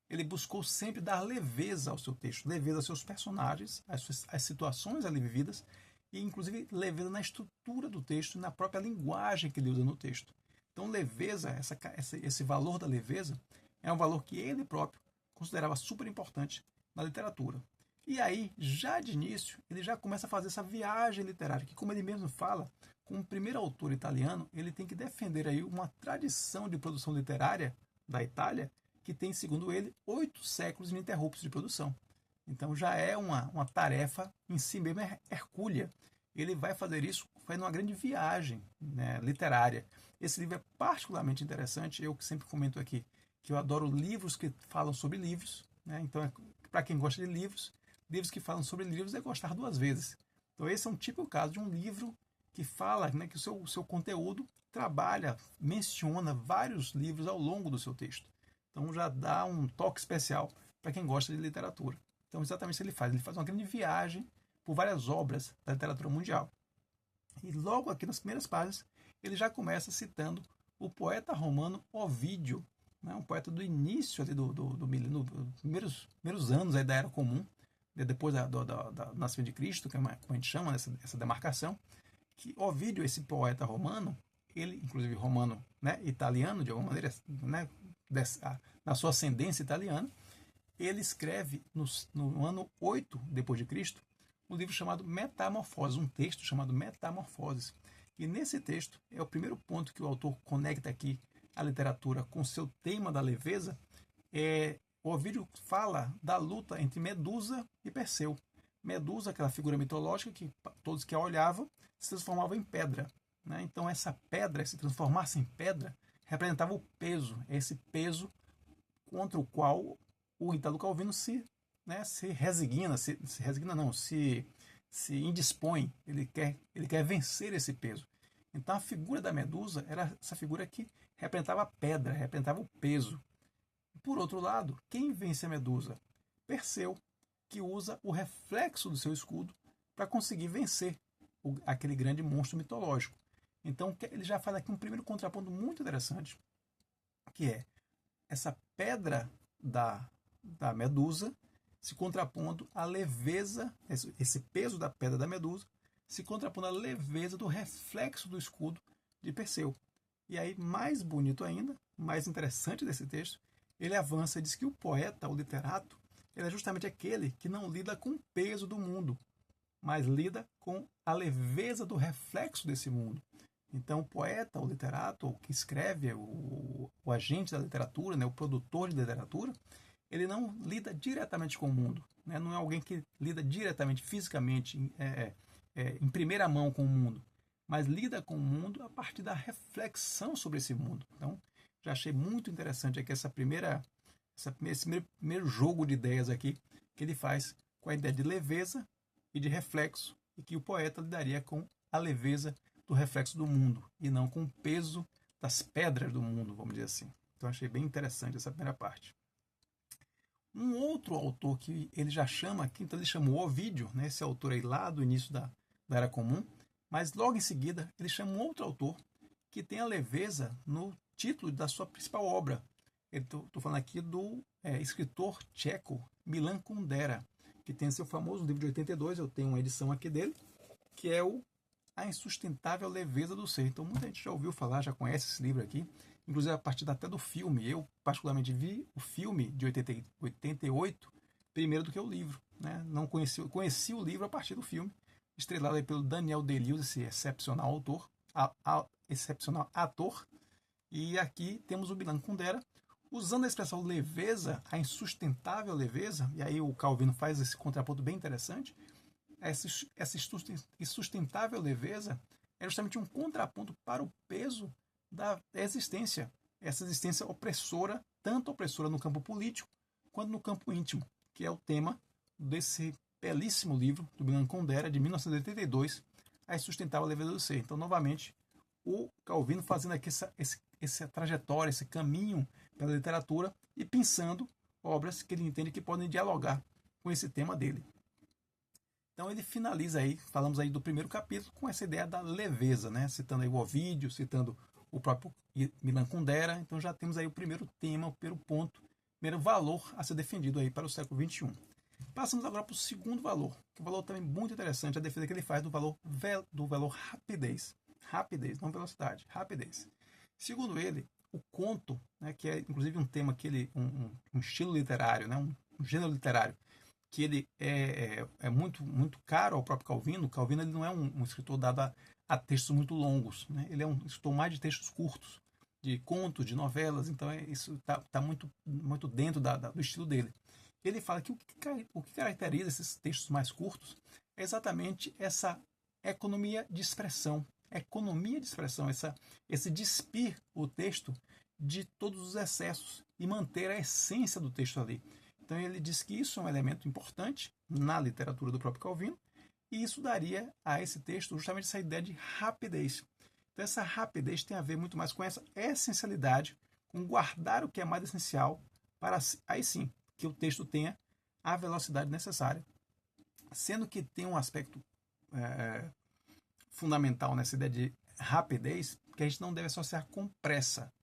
Ele buscou sempre dar leveza ao seu texto, leveza aos seus personagens, às situações ali vividas, e inclusive leveza na estrutura do texto e na própria linguagem que ele usa no texto. Então, leveza, esse valor da leveza, é um valor que ele próprio considerava super importante na literatura. E aí, já de início, ele já começa a fazer essa viagem literária, que, como ele mesmo fala, como primeiro autor italiano, ele tem que defender aí uma tradição de produção literária da Itália que tem, segundo ele, 8 séculos ininterruptos de produção. Então já é uma tarefa em si mesmo hercúlea. Ele vai fazer isso fazendo uma grande viagem, né, literária. Esse livro é particularmente interessante, eu que sempre comento aqui, que eu adoro livros que falam sobre livros, né? Então, para quem gosta de livros que falam sobre livros é gostar 2 vezes. Então esse é um típico caso de um livro que fala, né, que o seu conteúdo trabalha, menciona vários livros ao longo do seu texto. Então já dá um toque especial para quem gosta de literatura. Então exatamente isso ele faz uma grande viagem por várias obras da literatura mundial. E logo aqui nas primeiras páginas, ele já começa citando o poeta romano Ovídio, né, um poeta do início ali dos primeiros anos aí da Era Comum, depois do nascimento de Cristo, que é como a gente chama essa demarcação, que Ovídio, esse poeta romano, ele, inclusive romano, né, italiano, de alguma maneira, né, na sua ascendência italiana, ele escreve no ano 8 depois de Cristo um livro chamado Metamorfoses, um texto chamado Metamorfoses. E nesse texto é o primeiro ponto que o autor conecta aqui a literatura com seu tema da leveza. O Ovídio fala da luta entre Medusa e Perseu. Medusa, aquela figura mitológica que todos que a olhavam se transformavam em pedra, né? Então essa pedra, se transformasse em pedra, representava o peso, esse peso contra o qual o Italo Calvino se resigna, se indispõe, ele quer vencer esse peso. Então a figura da Medusa era essa figura que representava a pedra, representava o peso. Por outro lado, quem vence a Medusa? Perseu, que usa o reflexo do seu escudo para conseguir vencer aquele grande monstro mitológico. Então ele já faz aqui um primeiro contraponto muito interessante, que é essa pedra da Medusa se contrapondo à leveza, esse peso da pedra da Medusa, se contrapondo à leveza do reflexo do escudo de Perseu. E aí, mais bonito ainda, mais interessante desse texto, ele avança e diz que o poeta, o literato, ele é justamente aquele que não lida com o peso do mundo, mas lida com a leveza do reflexo desse mundo. Então, o poeta, o literato, o que escreve, o agente da literatura, né, o produtor de literatura, ele não lida diretamente com o mundo, né? Não é alguém que lida diretamente, fisicamente, em primeira mão com o mundo, mas lida com o mundo a partir da reflexão sobre esse mundo. Então, já achei muito interessante aqui esse primeiro jogo de ideias aqui que ele faz com a ideia de leveza e de reflexo, e que o poeta lidaria com a leveza do reflexo do mundo e não com o peso das pedras do mundo, vamos dizer assim. Então achei bem interessante essa primeira parte. Um outro autor que ele já chama aqui, então ele chamou Ovídio, né, esse autor aí lá do início da Era Comum, mas logo em seguida ele chama um outro autor que tem a leveza no título da sua principal obra. Estou falando aqui do escritor tcheco Milan Kundera, que tem seu famoso livro de 82, eu tenho uma edição aqui dele, que é A Insustentável Leveza do Ser. Então muita gente já ouviu falar, já conhece esse livro aqui, inclusive a partir até do filme. Eu particularmente vi o filme de 88 primeiro do que o livro, né? Não conheci o livro a partir do filme, estrelado aí pelo Daniel Day-Lewis, esse excepcional autor, excepcional ator. E aqui temos o Milan Kundera, Usando a expressão leveza, a insustentável leveza, e aí o Calvino faz esse contraponto bem interessante, essa insustentável leveza é justamente um contraponto para o peso da existência, essa existência opressora, tanto opressora no campo político quanto no campo íntimo, que é o tema desse belíssimo livro do Milan Kundera, de 1982, A Insustentável Leveza do Ser. Então, novamente, o Calvino fazendo aqui essa trajetória, esse caminho pela literatura e pensando obras que ele entende que podem dialogar com esse tema dele. Então ele finaliza aí, falamos aí do primeiro capítulo, com essa ideia da leveza, né? Citando aí o Ovídio, citando o próprio Milan Kundera. Então já temos aí o primeiro tema, o primeiro ponto, o primeiro valor a ser defendido aí para o século XXI. Passamos agora para o segundo valor, que é um valor também muito interessante, a defesa que ele faz do valor rapidez. Rapidez, não velocidade, rapidez. Segundo ele, o conto, né, que é inclusive um tema que ele, um estilo literário, né, um gênero literário, que ele é muito, muito caro ao próprio Calvino. O Calvino ele não é um escritor dado a textos muito longos, né? Ele é um escritor mais de textos curtos, de contos, de novelas, então isso está muito, muito dentro do estilo dele. Ele fala que o que caracteriza esses textos mais curtos é exatamente essa economia de expressão, esse despir o texto de todos os excessos e manter a essência do texto ali. Então ele diz que isso é um elemento importante na literatura do próprio Calvino, e isso daria a esse texto justamente essa ideia de rapidez. Então essa rapidez tem a ver muito mais com essa essencialidade, com guardar o que é mais essencial, para aí sim que o texto tenha a velocidade necessária. Sendo que tem um aspecto fundamental nessa ideia de rapidez, que a gente não deve associar com pressa.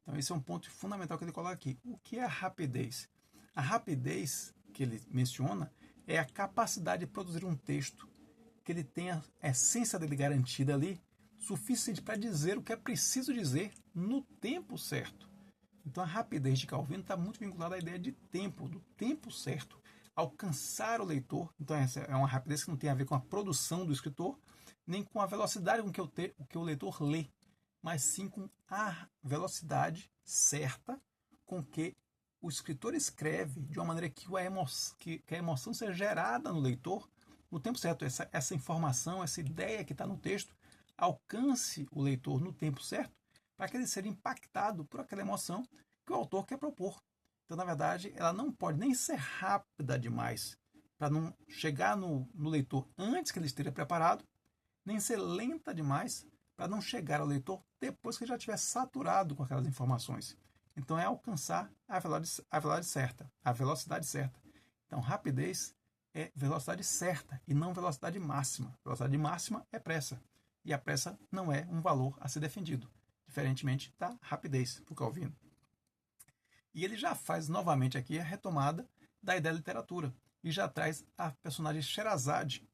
Então esse é um ponto fundamental que ele coloca aqui. O que é a rapidez? A rapidez que ele menciona é a capacidade de produzir um texto que ele tenha a essência dele garantida ali, suficiente para dizer o que é preciso dizer no tempo certo. Então a rapidez de Calvino está muito vinculada à ideia de tempo, do tempo certo, alcançar o leitor. Então essa é uma rapidez que não tem a ver com a produção do escritor, nem com a velocidade com que o leitor lê, mas sim com a velocidade certa com que o escritor escreve de uma maneira que a emoção seja gerada no leitor no tempo certo. Essa informação, essa ideia que está no texto, alcance o leitor no tempo certo para que ele seja impactado por aquela emoção que o autor quer propor. Então, na verdade, ela não pode nem ser rápida demais para não chegar no leitor antes que ele esteja preparado, nem ser lenta demais para não chegar ao leitor depois que ele já estiver saturado com aquelas informações. Então é alcançar a velocidade certa. Então rapidez é velocidade certa e não velocidade máxima. Velocidade máxima é pressa. E a pressa não é um valor a ser defendido, diferentemente da rapidez para o Calvino. E ele já faz novamente aqui a retomada da ideia da literatura e já traz a personagem Sherazade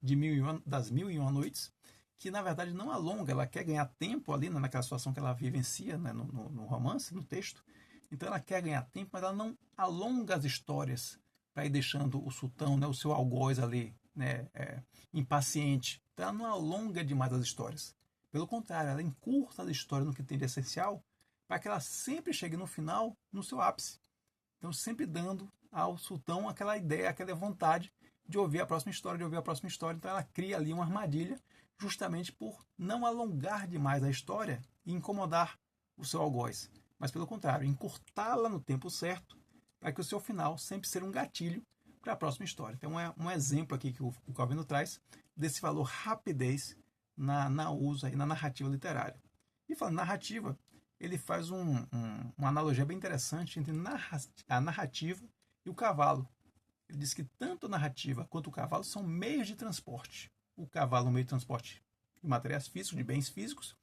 das Mil e Uma Noites, que na verdade não alonga, ela quer ganhar tempo ali naquela situação que ela vivencia, né, no romance, no texto. Então ela quer ganhar tempo, mas ela não alonga as histórias para ir deixando o sultão, né, o seu algoz ali, né, impaciente. Então ela não alonga demais as histórias. Pelo contrário, ela encurta as histórias no que tem de essencial para que ela sempre chegue no final no seu ápice. Então sempre dando ao sultão aquela ideia, aquela vontade de ouvir a próxima história, Então ela cria ali uma armadilha justamente por não alongar demais a história e incomodar o seu algoz, mas pelo contrário, encurtá-la no tempo certo para que o seu final sempre seja um gatilho para a próxima história. Então é um exemplo aqui que o Calvino traz desse valor rapidez na uso aí, na narrativa literária. E falando narrativa, ele faz uma analogia bem interessante entre a narrativa e o cavalo. Ele diz que tanto a narrativa quanto o cavalo são meios de transporte. O cavalo é um meio de transporte de materiais físicos, de bens físicos,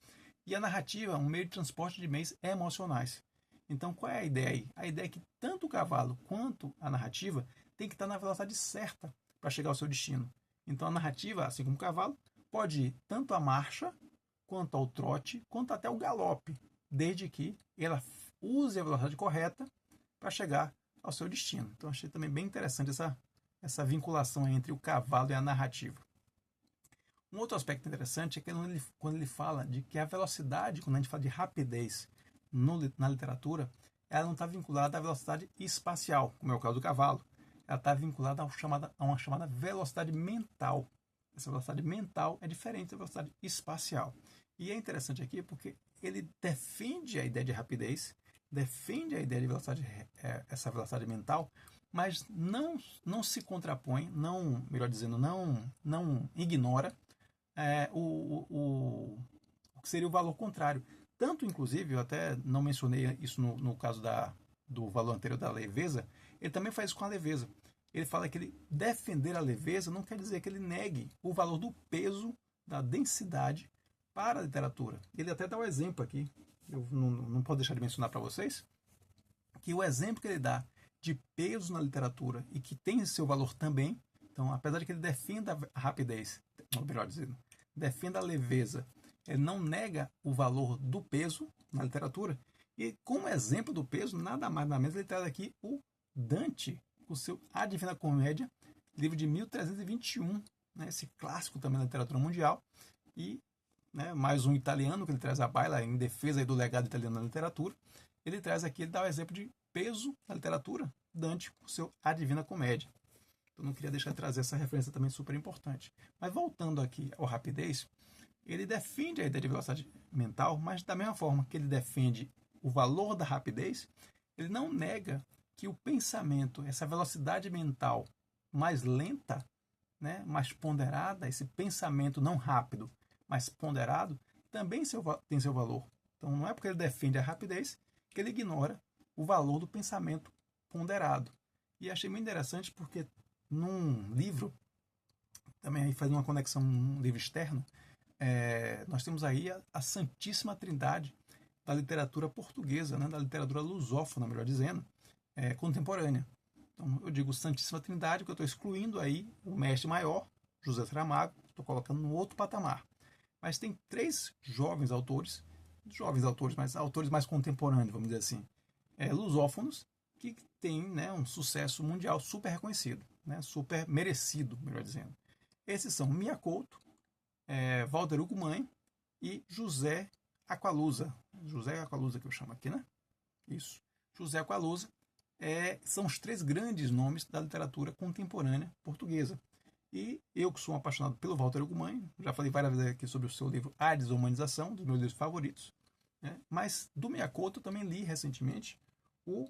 e a narrativa é um meio de transporte de bens emocionais. Então, qual é a ideia aí? A ideia é que tanto o cavalo quanto a narrativa tem que estar na velocidade certa para chegar ao seu destino. Então, a narrativa, assim como o cavalo, pode ir tanto à marcha, quanto ao trote, quanto até ao galope, desde que ela use a velocidade correta para chegar ao seu destino. Então, achei também bem interessante essa vinculação entre o cavalo e a narrativa. Um outro aspecto interessante é que quando ele fala de que a velocidade, quando a gente fala de rapidez na literatura, ela não está vinculada à velocidade espacial, como é o caso do cavalo. Ela está vinculada a uma chamada velocidade mental. Essa velocidade mental é diferente da velocidade espacial. E é interessante aqui porque ele defende a ideia de rapidez, defende a ideia de velocidade, essa velocidade mental, mas não se contrapõe, melhor dizendo, não ignora o que seria o valor contrário. Tanto, inclusive, eu até não mencionei isso no caso do valor anterior da leveza, ele também faz isso com a leveza. Ele fala que ele defender a leveza não quer dizer que ele negue o valor do peso, da densidade para a literatura. Ele até dá um exemplo aqui, eu não posso deixar de mencionar para vocês, que o exemplo que ele dá de peso na literatura e que tem seu valor também, então, apesar de que ele defenda a rapidez, ou melhor dizendo, defenda a leveza, ele não nega o valor do peso na literatura. E como exemplo do peso, nada mais nada menos, ele traz aqui o Dante, com o seu A Divina Comédia, livro de 1321, né, esse clássico também da literatura mundial, e mais um italiano que ele traz à baila em defesa do legado italiano na literatura. Ele traz aqui, ele dá o exemplo de peso na literatura, Dante, com o seu A Divina Comédia. Eu não queria deixar de trazer essa referência também super importante. Mas voltando aqui ao rapidez, ele defende a ideia de velocidade mental, mas da mesma forma que ele defende o valor da rapidez, ele não nega que o pensamento, essa velocidade mental mais lenta, né, mais ponderada, esse pensamento não rápido, mas ponderado, também tem seu valor. Então não é porque ele defende a rapidez que ele ignora o valor do pensamento ponderado. E achei muito interessante porque num livro, também aí fazendo uma conexão num livro externo, nós temos aí a Santíssima Trindade da literatura portuguesa, né, da literatura lusófona, melhor dizendo, contemporânea. Então, eu digo Santíssima Trindade, porque eu estou excluindo aí o mestre maior, José Saramago, estou colocando no outro patamar. Mas tem três jovens autores, mas autores mais contemporâneos, vamos dizer assim, lusófonos, que têm, né, um sucesso mundial super reconhecido, né, super merecido, melhor dizendo. Esses são Mia Couto, Walter Ugumãe e José Aqualusa. José Aqualusa que eu chamo aqui, né? Isso. José Aqualusa são os três grandes nomes da literatura contemporânea portuguesa. E eu, que sou um apaixonado pelo Walter Ugumãe, já falei várias vezes aqui sobre o seu livro A Desumanização, dos meus livros favoritos, né? Mas do Mia Couto eu também li recentemente o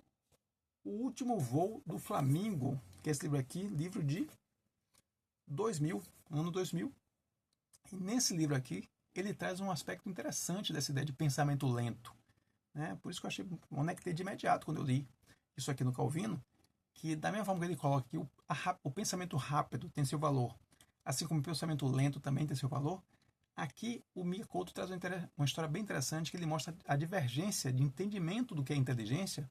Último Voo do Flamingo, que é esse livro aqui, livro de 2000, ano 2000. E nesse livro aqui, ele traz um aspecto interessante dessa ideia de pensamento lento, né? Por isso que eu conectei de imediato quando eu li isso aqui no Calvino, que da mesma forma que ele coloca que o pensamento rápido tem seu valor, assim como o pensamento lento também tem seu valor, aqui o Mia Couto traz uma história bem interessante, que ele mostra a divergência de entendimento do que é inteligência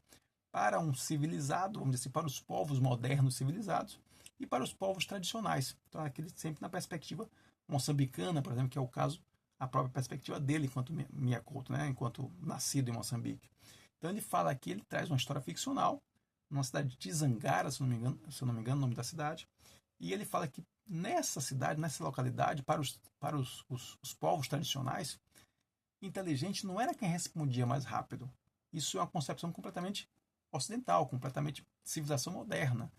para um civilizado, vamos dizer assim, para os povos modernos civilizados e para os povos tradicionais. Então, aquele sempre na perspectiva moçambicana, por exemplo, que é o caso, a própria perspectiva dele enquanto Mia Couto, né, enquanto nascido em Moçambique. Então ele fala aqui, ele traz uma história ficcional, numa cidade de Tizangara, se eu não me engano, o nome da cidade, e ele fala que nessa cidade, nessa localidade, para os povos tradicionais, inteligente não era quem respondia mais rápido. Isso é uma concepção completamente ocidental, completamente civilização moderna.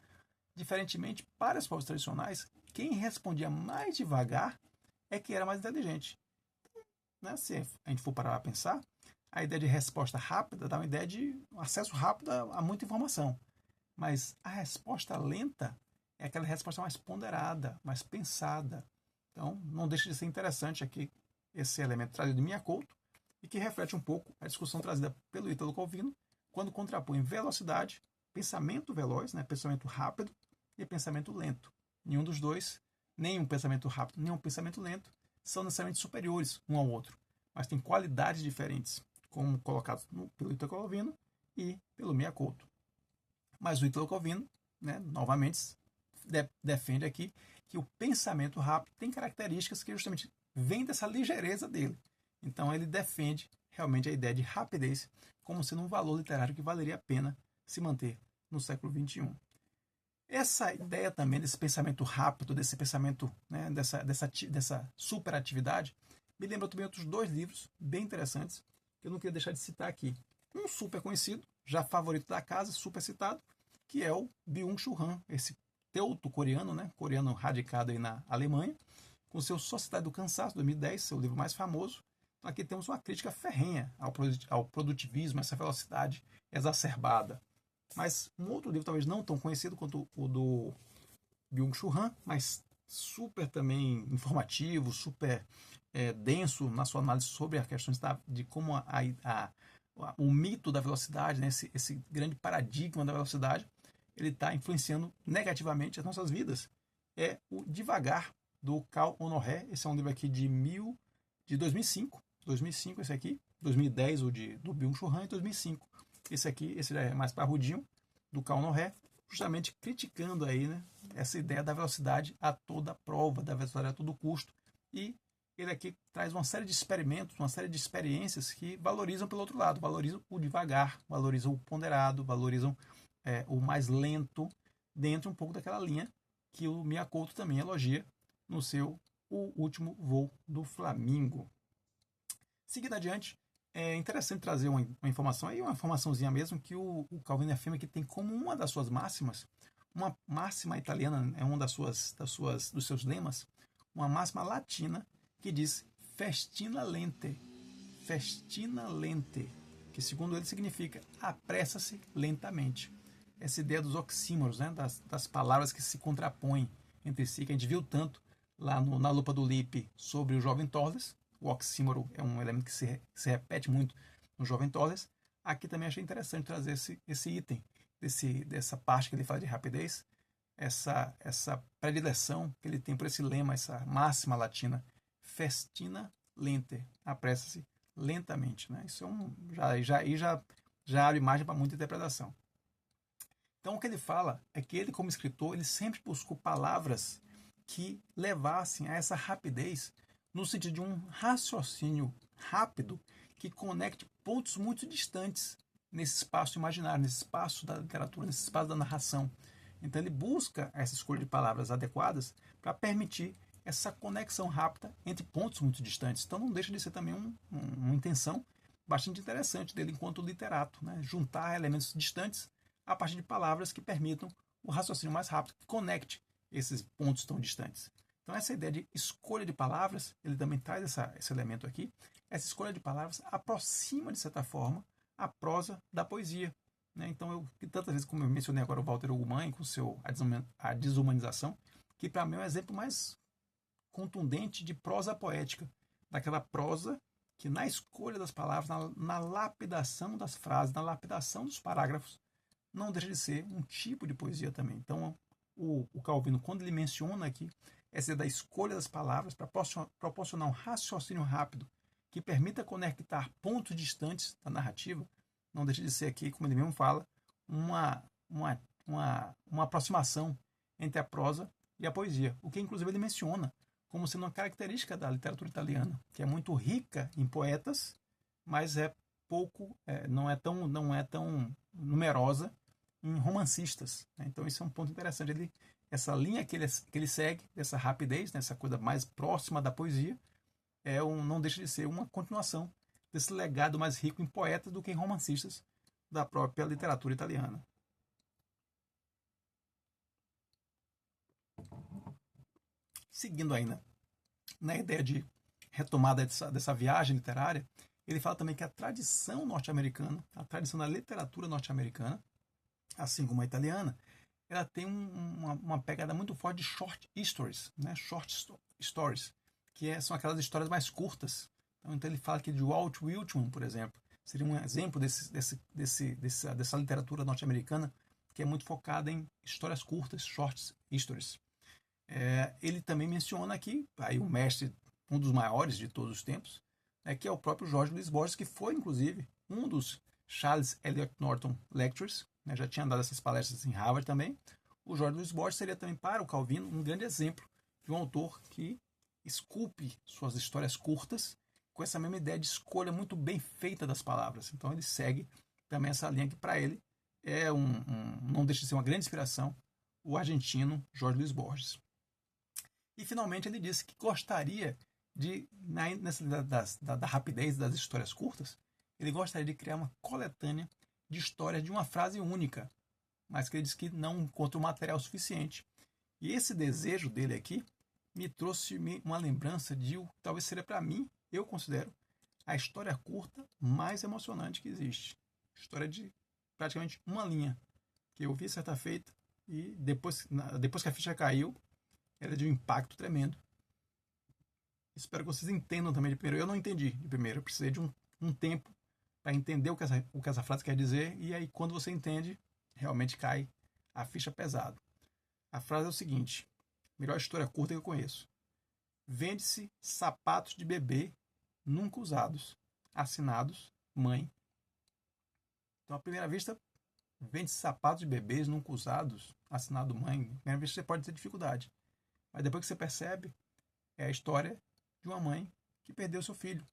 Diferentemente, para os povos tradicionais, quem respondia mais devagar é que era mais inteligente. Né? Se a gente for parar a pensar, a ideia de resposta rápida dá uma ideia de acesso rápido a muita informação. Mas a resposta lenta é aquela resposta mais ponderada, mais pensada. Então, não deixa de ser interessante aqui esse elemento trazido de Mia Couto e que reflete um pouco a discussão trazida pelo Ítalo Calvino quando contrapõe velocidade, pensamento veloz, né, pensamento rápido e pensamento lento. Nenhum dos dois, nem um pensamento rápido, nem um pensamento lento, são necessariamente superiores um ao outro, mas têm qualidades diferentes, como colocados pelo Ítalo Calvino e pelo Mia Couto. Mas o Ítalo Calvino, né, novamente, defende aqui que o pensamento rápido tem características que justamente vêm dessa ligeireza dele. Então ele defende realmente a ideia de rapidez como sendo um valor literário que valeria a pena se manter no século XXI. Essa ideia também desse pensamento rápido, desse pensamento, né, dessa superatividade, me lembra também outros dois livros bem interessantes que eu não queria deixar de citar aqui. Um super conhecido, já favorito da casa, super citado, que é o Byung-Chul Han, esse teuto-coreano, né, coreano radicado aí na Alemanha, com seu Sociedade do Cansaço, 2010, seu livro mais famoso. Então aqui temos uma crítica ferrenha ao produtivismo, essa velocidade exacerbada. Mas um outro livro, talvez não tão conhecido quanto o do Byung-Chul Han, mas super também informativo, super denso na sua análise sobre as questões de como o mito da velocidade, né, esse grande paradigma da velocidade, ele está influenciando negativamente as nossas vidas. É o Devagar, do Cal Honoré. Esse é um livro aqui de 2005. 2005 esse aqui. 2010 o do Byung-Chul Han e 2005. Esse já é mais parrudinho, do Cal Honoré, justamente criticando aí, né, essa ideia da velocidade a toda prova, da velocidade a todo custo. E ele aqui traz uma série de experimentos, uma série de experiências que valorizam pelo outro lado, valorizam o devagar, valorizam o ponderado, valorizam o mais lento, dentro um pouco daquela linha que o Miyakoto também elogia no seu O Último Voo do Flamingo. Seguindo adiante, é interessante trazer uma informação aí, uma informaçãozinha mesmo, que o Calvino afirma que tem como uma das suas máximas, uma máxima italiana, é um dos seus lemas, uma máxima latina que diz festina lente, que segundo ele significa apressa-se lentamente. Essa ideia dos oxímoros, né, das palavras que se contrapõem entre si, que a gente viu tanto lá na Lupa do Lippe sobre o Jovem Torres. O oxímoro é um elemento que se repete muito no Jovem Torres. Aqui também achei interessante trazer esse item, dessa parte que ele fala de rapidez, essa predileção que ele tem por esse lema, essa máxima latina, festina lente, apressa-se lentamente. Né? Isso já abre margem para muita interpretação. Então o que ele fala é que ele, como escritor, ele sempre buscou palavras que levassem a essa rapidez no sentido de um raciocínio rápido que conecte pontos muito distantes nesse espaço imaginário, nesse espaço da literatura, nesse espaço da narração. Então ele busca essa escolha de palavras adequadas para permitir essa conexão rápida entre pontos muito distantes. Então não deixa de ser também uma intenção bastante interessante dele enquanto literato, né? Juntar elementos distantes a partir de palavras que permitam o raciocínio mais rápido, que conecte esses pontos tão distantes. Então essa ideia de escolha de palavras, ele também traz esse elemento aqui. Essa escolha de palavras aproxima, de certa forma, a prosa da poesia. Né? Então, tantas vezes, como eu mencionei agora o Walter Ugumãe, com a desumanização, que para mim é o exemplo mais contundente de prosa poética, daquela prosa que na escolha das palavras, na lapidação das frases, na lapidação dos parágrafos, não deixa de ser um tipo de poesia também. Então, o Calvino, quando ele menciona aqui essa ideia da escolha das palavras para proporcionar um raciocínio rápido que permita conectar pontos distantes da narrativa, não deixa de ser aqui, como ele mesmo fala, uma aproximação entre a prosa e a poesia, o que inclusive ele menciona como sendo uma característica da literatura italiana, que é muito rica em poetas, mas não é tão numerosa em romancistas. Né? Então isso é um ponto interessante. Essa linha que ele segue, dessa rapidez, né? Essa coisa mais próxima da poesia, não deixa de ser uma continuação desse legado mais rico em poetas do que em romancistas da própria literatura italiana. Seguindo ainda na ideia de retomada dessa viagem literária, ele fala também que a tradição norte-americana, a tradição da literatura norte-americana, assim como a italiana, ela tem uma pegada muito forte de short stories, né? Short stories, que são aquelas histórias mais curtas. Então ele fala aqui de Walt Whitman, por exemplo, seria um exemplo dessa literatura norte-americana que é muito focada em histórias curtas, short stories. Ele também menciona aqui, aí o mestre, um dos maiores de todos os tempos, que é o próprio Jorge Luiz Borges, que foi, inclusive, um dos Charles Eliot Norton Lectures, né, já tinha dado essas palestras em Harvard também. O Jorge Luiz Borges seria também, para o Calvino, um grande exemplo de um autor que esculpe suas histórias curtas com essa mesma ideia de escolha muito bem feita das palavras. Então ele segue também essa linha que, para ele, não deixa de ser uma grande inspiração, o argentino Jorge Luiz Borges. E, finalmente, ele disse que gostaria de, nessa da rapidez das histórias curtas, ele gostaria de criar uma coletânea de história de uma frase única, mas que ele diz que não encontra o material suficiente. E esse desejo dele aqui me trouxe uma lembrança de, talvez seria para mim, eu considero, a história curta mais emocionante que existe. História de praticamente uma linha, que eu vi certa feita, e depois que a ficha caiu, era de um impacto tremendo. Espero que vocês entendam também de primeiro. Eu não entendi de primeiro, eu precisei de um tempo para entender o que essa frase quer dizer, e aí quando você entende, realmente cai a ficha pesado. A frase é o seguinte, melhor história curta que eu conheço. Vende-se sapatos de bebê nunca usados, assinados mãe. Então, à primeira vista, vende-se sapatos de bebês nunca usados, assinado mãe. À primeira vista, você pode ter dificuldade. Mas depois que você percebe, é a história de uma mãe que perdeu seu filho,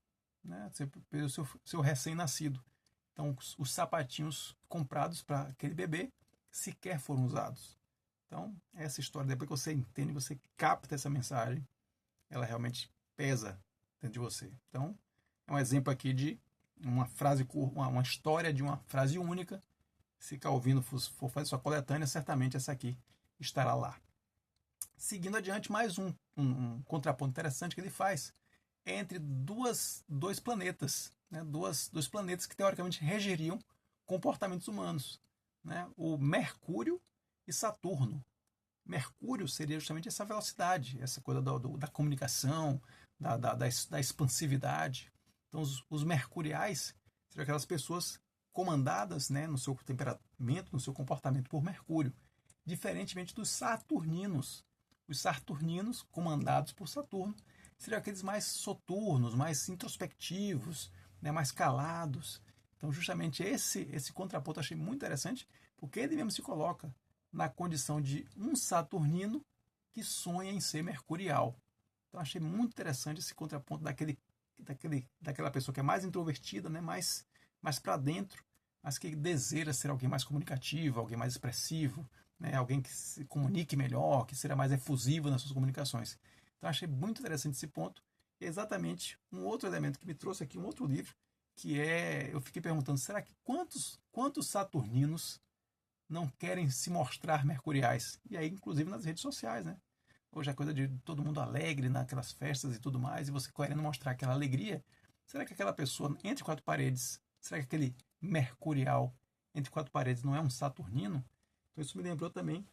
né? Você perdeu seu recém-nascido. Então, os sapatinhos comprados para aquele bebê sequer foram usados. Então, essa história, depois que você entende, você capta essa mensagem, ela realmente pesa dentro de você. Então, é um exemplo aqui de uma frase, uma história de uma frase única. Se Calvino for fazer sua coletânea, certamente essa aqui estará lá. Seguindo adiante, mais um contraponto interessante que ele faz entre dois planetas, né? Dois planetas que teoricamente regeriam comportamentos humanos, né? O Mercúrio e Saturno. Mercúrio seria justamente essa velocidade, essa coisa da comunicação, da expansividade. Então, os mercuriais seriam aquelas pessoas comandadas, né, no seu temperamento, no seu comportamento por Mercúrio, diferentemente dos saturninos. Os saturninos, comandados por Saturno, seriam aqueles mais soturnos, mais introspectivos, né, mais calados. Então, justamente esse contraponto eu achei muito interessante, porque ele mesmo se coloca na condição de um saturnino que sonha em ser mercurial. Então, achei muito interessante esse contraponto daquela pessoa que é mais introvertida, né, mais para dentro, mas que deseja ser alguém mais comunicativo, alguém mais expressivo, né, alguém que se comunique melhor, que seja mais efusivo nas suas comunicações. Então, achei muito interessante esse ponto. E é exatamente um outro elemento que me trouxe aqui, um outro livro, que eu fiquei perguntando, será que quantos saturninos não querem se mostrar mercuriais? E aí, inclusive, nas redes sociais, né? Hoje é coisa de todo mundo alegre naquelas festas e tudo mais, e você querendo mostrar aquela alegria. Será que aquela pessoa entre quatro paredes, será que aquele mercurial entre quatro paredes não é um saturnino? Então isso me lembrou também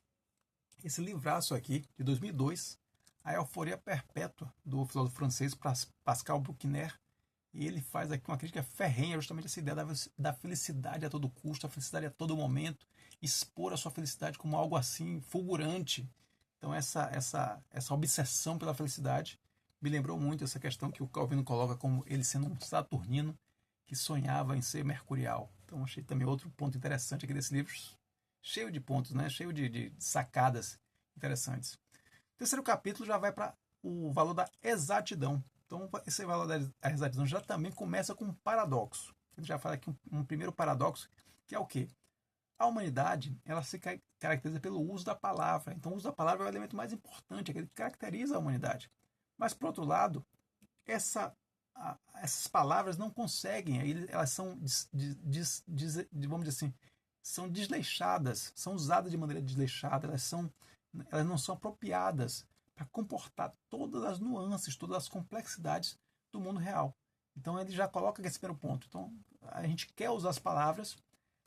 esse livraço aqui, de 2002, A Euforia Perpétua, do filósofo francês Pascal Bruckner. E ele faz aqui uma crítica ferrenha, justamente essa ideia da felicidade a todo custo, a felicidade a todo momento, expor a sua felicidade como algo assim fulgurante. Então essa obsessão pela felicidade me lembrou muito essa questão que o Calvino coloca como ele sendo um saturnino que sonhava em ser mercurial. Então achei também outro ponto interessante aqui desse livro, cheio de pontos, né? Cheio de sacadas interessantes. O terceiro capítulo já vai para o valor da exatidão. Então, esse valor da exatidão já também começa com um paradoxo. Ele já fala aqui um primeiro paradoxo, que é o quê? A humanidade, ela se caracteriza pelo uso da palavra. Então, o uso da palavra é o elemento mais importante, aquele que caracteriza a humanidade. Mas, por outro lado, essas palavras não conseguem, elas são, vamos dizer assim, são desleixadas, são usadas de maneira desleixada, elas não são apropriadas para comportar todas as nuances, todas as complexidades do mundo real. Então ele já coloca esse primeiro ponto. Então a gente quer usar as palavras,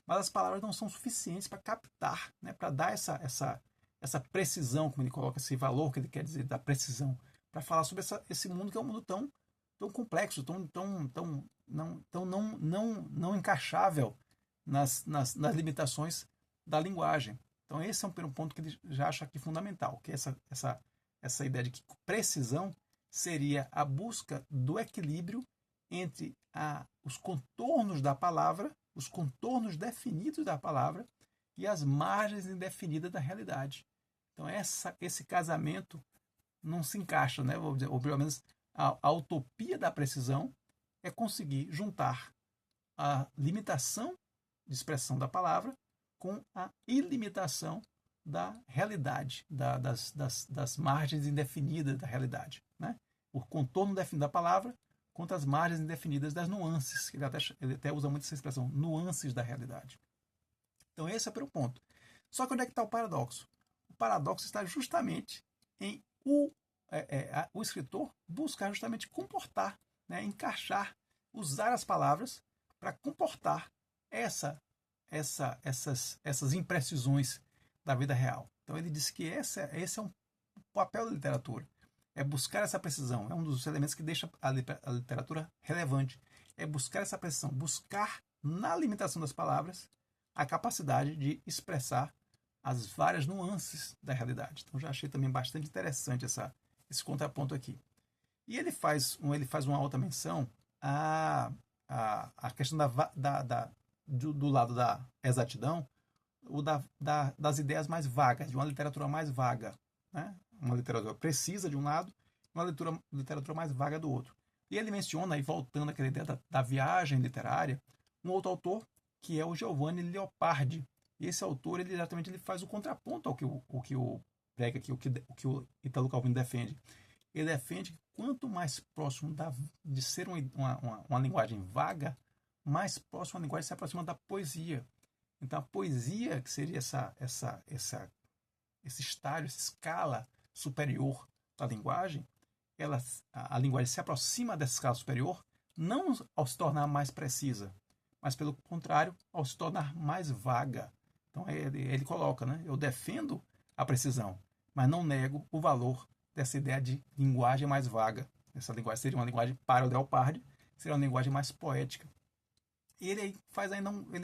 mas as palavras não são suficientes para captar, né, para dar essa precisão, como ele coloca, esse valor que ele quer dizer da precisão, para falar sobre esse mundo que é um mundo tão complexo, não encaixável nas limitações da linguagem. Então esse é um primeiro ponto que ele já acha aqui fundamental, que é essa ideia de que precisão seria a busca do equilíbrio entre os contornos da palavra, os contornos definidos da palavra e as margens indefinidas da realidade. Então esse casamento não se encaixa, né? Ou pelo menos a utopia da precisão é conseguir juntar a limitação de expressão da palavra com a ilimitação da realidade, das margens indefinidas da realidade, né? O contorno definido da palavra quanto às margens indefinidas das nuances. Ele até usa muito essa expressão, nuances da realidade. Então esse é o primeiro ponto. Só que onde é que está o paradoxo? O paradoxo está justamente em o escritor buscar justamente comportar, né, encaixar, usar as palavras para comportar essas imprecisões da vida real. Então ele diz que esse é um papel da literatura. É buscar essa precisão. É um dos elementos que deixa a literatura relevante. É buscar essa precisão. Buscar, na limitação das palavras, a capacidade de expressar as várias nuances da realidade. Então já achei também bastante interessante esse contraponto aqui. E ele faz uma outra menção à questão do lado da exatidão, das ideias mais vagas, de uma literatura mais vaga, né? Uma literatura precisa de um lado, uma literatura mais vaga do outro. E ele menciona, aí voltando àquela ideia da viagem literária, um outro autor, que é o Giovanni Leopardi. E esse autor, ele exatamente ele faz o contraponto ao que o prega aqui, o que o Italo Calvino defende. Ele defende que quanto mais próximo de ser uma linguagem vaga, mais próximo a linguagem se aproxima da poesia. Então, a poesia, que seria esse estágio, essa escala superior da linguagem, a linguagem se aproxima dessa escala superior, não ao se tornar mais precisa, mas, pelo contrário, ao se tornar mais vaga. Então, ele coloca, né? Eu defendo a precisão, mas não nego o valor dessa ideia de linguagem mais vaga. Essa linguagem seria uma linguagem para o Leopardi, seria uma linguagem mais poética. E ele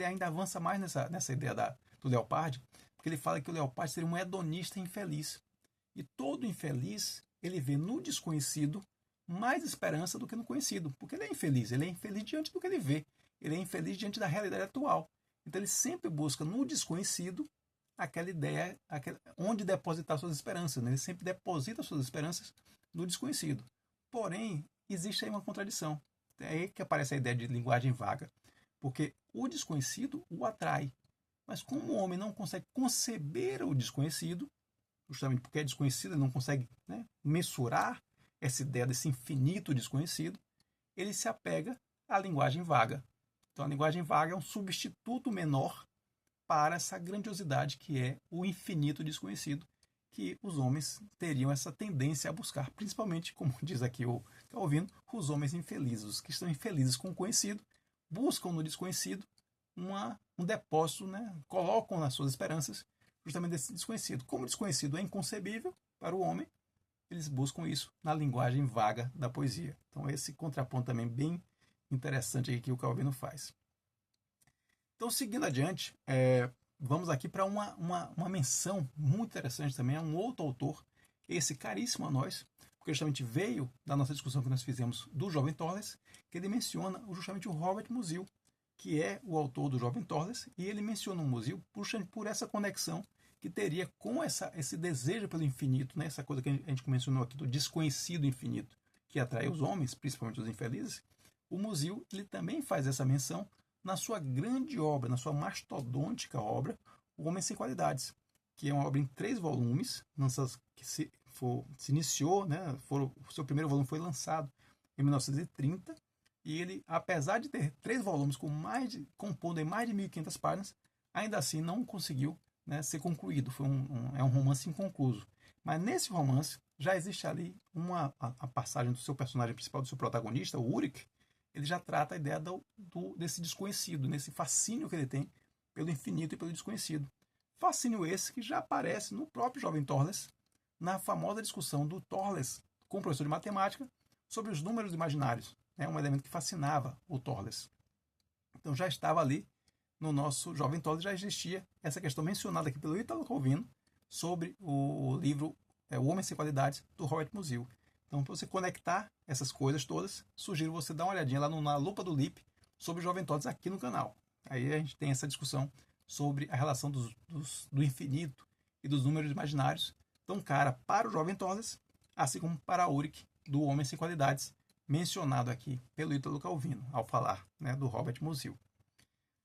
ainda avança mais nessa ideia do Leopardi, porque ele fala que o Leopardi seria um hedonista infeliz. E todo infeliz, ele vê no desconhecido mais esperança do que no conhecido, porque ele é infeliz diante do que ele vê, ele é infeliz diante da realidade atual. Então ele sempre busca no desconhecido aquela ideia, onde depositar suas esperanças, né? Ele sempre deposita suas esperanças no desconhecido. Porém, existe aí uma contradição. É aí que aparece a ideia de linguagem vaga. Porque o desconhecido o atrai. Mas como o homem não consegue conceber o desconhecido, justamente porque é desconhecido, ele não consegue, né, mensurar essa ideia desse infinito desconhecido, ele se apega à linguagem vaga. Então a linguagem vaga é um substituto menor para essa grandiosidade que é o infinito desconhecido, que os homens teriam essa tendência a buscar, principalmente, como diz aqui o Calvino, os homens infelizes, os que estão infelizes com o conhecido, buscam no desconhecido um depósito, né? Colocam nas suas esperanças justamente desse desconhecido. Como o desconhecido é inconcebível para o homem, eles buscam isso na linguagem vaga da poesia. Então esse contraponto também bem interessante aqui que o Calvino faz. Então, seguindo adiante, vamos aqui para uma menção muito interessante também a um outro autor, esse caríssimo a nós, porque justamente veio da nossa discussão que nós fizemos do Jovem Torres, que ele menciona justamente o Robert Musil, que é o autor do Jovem Torres, e ele menciona o Musil por essa conexão que teria com esse desejo pelo infinito, né? Essa coisa que a gente mencionou aqui do desconhecido infinito, que atrai os homens, principalmente os infelizes. O Musil ele também faz essa menção na sua grande obra, na sua mastodôntica obra, O Homem Sem Qualidades, que é uma obra em 3 volumes, que se iniciou, né? O seu primeiro volume foi lançado em 1930, e ele, apesar de ter 3 volumes compondo em mais de 1.500 páginas, ainda assim não conseguiu, né, ser concluído. É um romance inconcluso. Mas nesse romance já existe ali a passagem do seu personagem principal, do seu protagonista, o Ulrich. Ele já trata a ideia desse desconhecido, nesse fascínio que ele tem pelo infinito e pelo desconhecido. Fascínio esse que já aparece no próprio Jovem Torres, na famosa discussão do Torres com o professor de matemática sobre os números imaginários. É um elemento que fascinava o Torres. Então já estava ali no nosso Jovem Torres, já existia essa questão mencionada aqui pelo Italo Calvino sobre o livro O Homem Sem Qualidades, do Robert Musil. Então, para você conectar essas coisas todas, sugiro você dar uma olhadinha lá na Lupa do Lip sobre o Jovem Torres aqui no canal. Aí a gente tem essa discussão sobre a relação do infinito e dos números imaginários. Então, cara, para o Jovem Torres, assim como para a Ulrich, do Homem Sem Qualidades, mencionado aqui pelo Italo Calvino, ao falar, né, do Robert Musil.